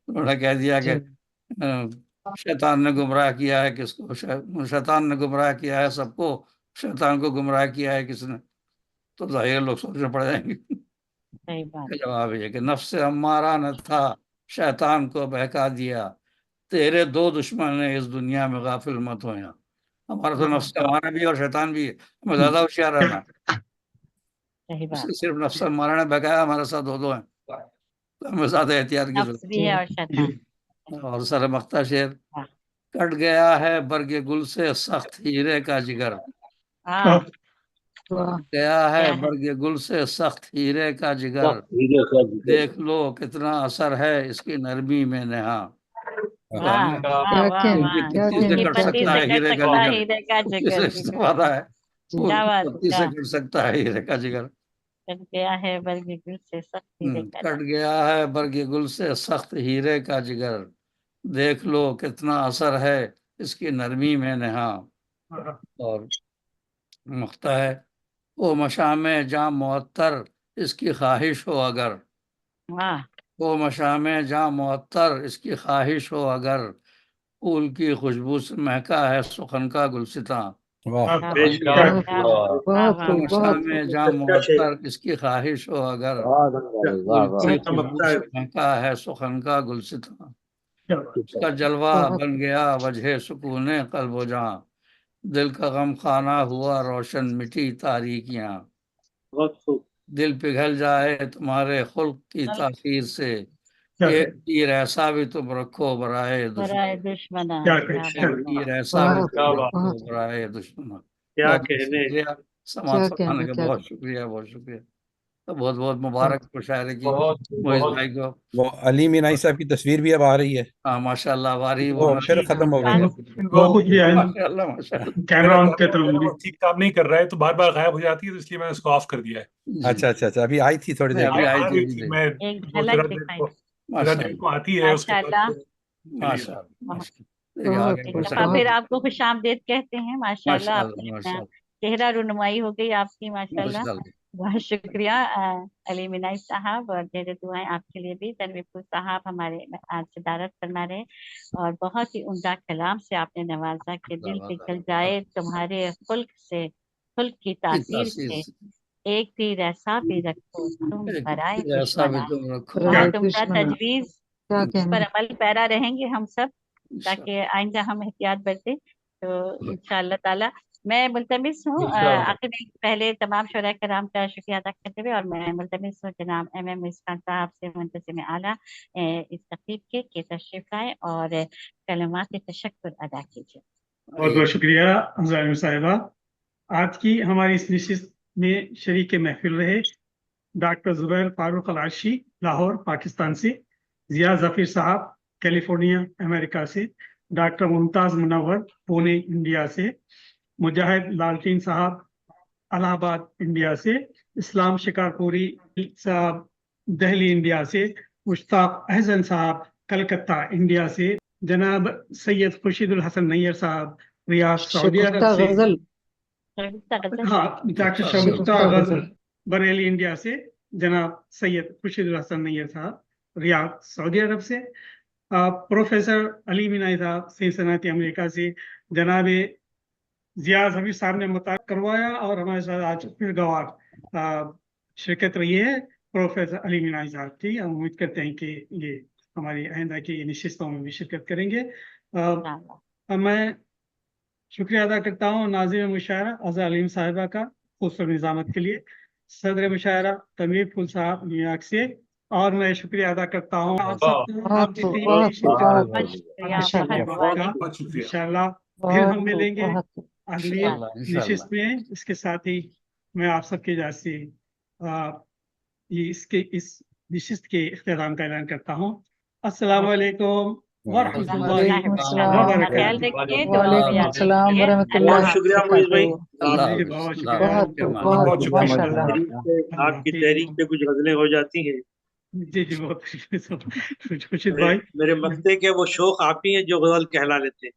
انہوں نے کہہ دیا کہ شیطان نے گمراہ کیا ہے کس کو، شیطان نے گمراہ کیا ہے سب کو، شیطان کو گمراہ کیا ہے کس نے، تو ظاہر لوگ سوچنے پڑ جائیں گے۔ جواب یہ کہ نفس امارہ نے تھا شیطان کو بہکا دیا، تیرے دو دشمن ہیں اس دنیا میں غافل مت ہو یہاں۔ ہمارا تو نفس امارہ بھی ہے اور شیطان بھی ہے، ہمیں زیادہ ہوشیار رہنا ہے۔ صرف نفس امارہ نے بہکایا، ہمارے ساتھ دو ہیں، تو ہمیں زیادہ احتیاط کی نفس ضرورت بھی ہے اور شیطان، اور سر مختہ شعر، کٹ گیا ہے برگ گل سے سخت ہیرے کا جگر، گیا ہے برگ گل سے سخت ہیرے کا جگر، دیکھ لو کتنا اثر ہے اس کی نرمی میں نہا۔ پتی سے کٹ سکتا ہے ہیرے کا جگر، استفادہ ہے، پتی سے کٹ سکتا ہے ہیرے کا جگر، کٹ گیا ہے برگ گل سے سخت ہیرے کا کٹ گیا ہے برگ گل سے سخت ہیرے کا جگر، دیکھ لو کتنا اثر ہے اس کی نرمی میں نہا۔ اور مختہ ہے، وہ مشام جاں معطر اس کی خواہش ہو اگر، وہ مشام جاں معطر اس کی خواہش ہو اگر، پھول کی خوشبو سے مہکا ہے سخن کا گلستاں، مشام جاں معطر اس کی خواہش ہو اگر، پھول کی خوشبو سے مہکا ہے سخن کا گلستاں، اس کا جلوہ بن گیا وجہ سکون قلب و جاں، دل کا غم خانہ ہوا روشن مٹی تاریکیاں، دل پگھل جائے تمہارے خلق کی تاخیر سے، ایک تیر ایسا بھی تم رکھو برائے دشمن، تیر ایسا بھی تم رکھو برائے دشمن۔ کیا کہنے، سماعت فرمانے کا بہت شکریہ، بہت شکریہ، بہت بہت مبارک مشاعرے کی معیز بھائی کو۔ وہ علیم عنایت صاحب کی تصویر بھی اب آ رہی ہے، ہاں ماشاء اللہ اب آ رہی، وہ پھر ختم ہو گئی، وہ کچھ بھی ہے ماشاء اللہ ماشاء اللہ۔ کیمرہ آن کے طرف ٹھیک کام نہیں کر رہا ہے تو بار بار غائب ہو جاتی ہے، تو اس لیے میں نے اس کو آف کر دیا ہے۔ اچھا اچھا اچھا، ابھی آئی تھی تھوڑی دیر ابھی آئی آ تھی، رہی تھی، میں ایک دو جھلک ذرا دیر دکھائی، کو ذرا دیر کو آتی ہے، اس کے بعد ماشاء اللہ، ایک دفعہ پھر آپ کو خوش آمدید کہتے ہیں، ماشاء اللہ آپ کی چہرہ رونمائی ہو گئی آپ کی، ماشاء اللہ، بہت شکریہ علیم عنایت صاحب، اور ڈھیر دعائیں آپ کے لیے بھی۔ تنویر پور صاحب ہمارے آج صدارت فرما رہے، اور بہت ہی عمدہ کلام سے آپ نے نوازا کہ دل پگھل جائے تمہارے خلق سے، خلق کی تاثیر سے، ایک تیر ایسا بھی رکھو تم برائے دشمنا۔ تمہارا تجویز اس پر عمل پیرا رہیں گے ہم سب، تاکہ آئندہ ہم احتیاط برتیں، تو انشاءاللہ تعالی۔ میں ملتمس ہوں آخر میں پہلے تمام شعراء کرام کا شکریہ ادا کرتے ہوئے، اور میں ملتمس ہوں جناب ایم موئز خان صاحب سے منتظم اعلیٰ اس تقریب کے کہ تشریف لائیں اور کلمات تشکر ادا کیجیے۔ بہت بہت شکریہ حضرت صاحبہ۔ آج کی ہماری اس نشست میں شریک محفل رہے ڈاکٹر زبیر فاروق العرشی لاہور پاکستان سے، ضیاء ظفیر صاحب کیلیفورنیا امریکہ سے، ڈاکٹر ممتاز منور پونے انڈیا سے، مجاہد لالٹین صاحب الہ آباد انڈیا سے، اسلام شکارپوری صاحب دہلی انڈیا سے، مشتاق احسن صاحب کلکتہ انڈیا سے، جناب سید خورشید الحسن نیئر صاحب ریاض سعودی عرب سے، ہاں ڈاکٹر شگفتہ غزل بریلی انڈیا سے، جناب سید خورشید الحسن نیئر صاحب ریاض سعودی عرب سے، پروفیسر علیم عنایت صاحب سنسناتی امریکہ سے، جناب ضیاء ظفیر صاحب نے متعارف کروایا اور ہمارے ساتھ آج پھر گوار شرکت رہی ہے پروفیسر علیم عنایت صاحب کی۔ ہم امید کرتے ہیں کہ یہ ہماری آئندہ کی نشستوں میں بھی شرکت کریں گے۔ میں شکریہ ادا کرتا ہوں ناظم مشاعرہ اظہر علیم صاحبہ کا خصوصی نظامت کے لیے، صدر مشاعرہ تنویر پھول صاحب نیو یارک سے، اور میں شکریہ ادا کرتا ہوں آپ سب انشاءاللہ پھر ہم ملیں گے اگلی نشست میں۔ اس کے ساتھ ہی میں آپ سب کی اجازت سے اس نشست کے اختتام کا اعلان کرتا ہوں۔ السلام علیکم ورحمۃ اللہ وبرکاتہ۔ وعلیکم السلام ورحمۃ اللہ۔ بہت شکریہ معیز بھائی، بہت شکریہ۔ آپ کی تحریک پہ کچھ غزلیں ہو جاتی ہیں۔ جی جی بہت خوشید بھائی، میرے مکتے کے وہ شوق آپ ہی ہیں جو غزل کہلا لیتے ہیں۔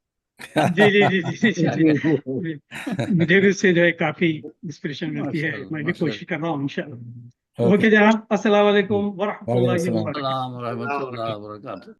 جی جی جی جی جی، مجھے بھی اس سے جو ہے کافی انسپریشن ملتی ہے، میں بھی کوشش کر رہا ہوں انشاءاللہ۔ اوکے جناب، السلام علیکم ورحمۃ اللہ وبرکاتہ۔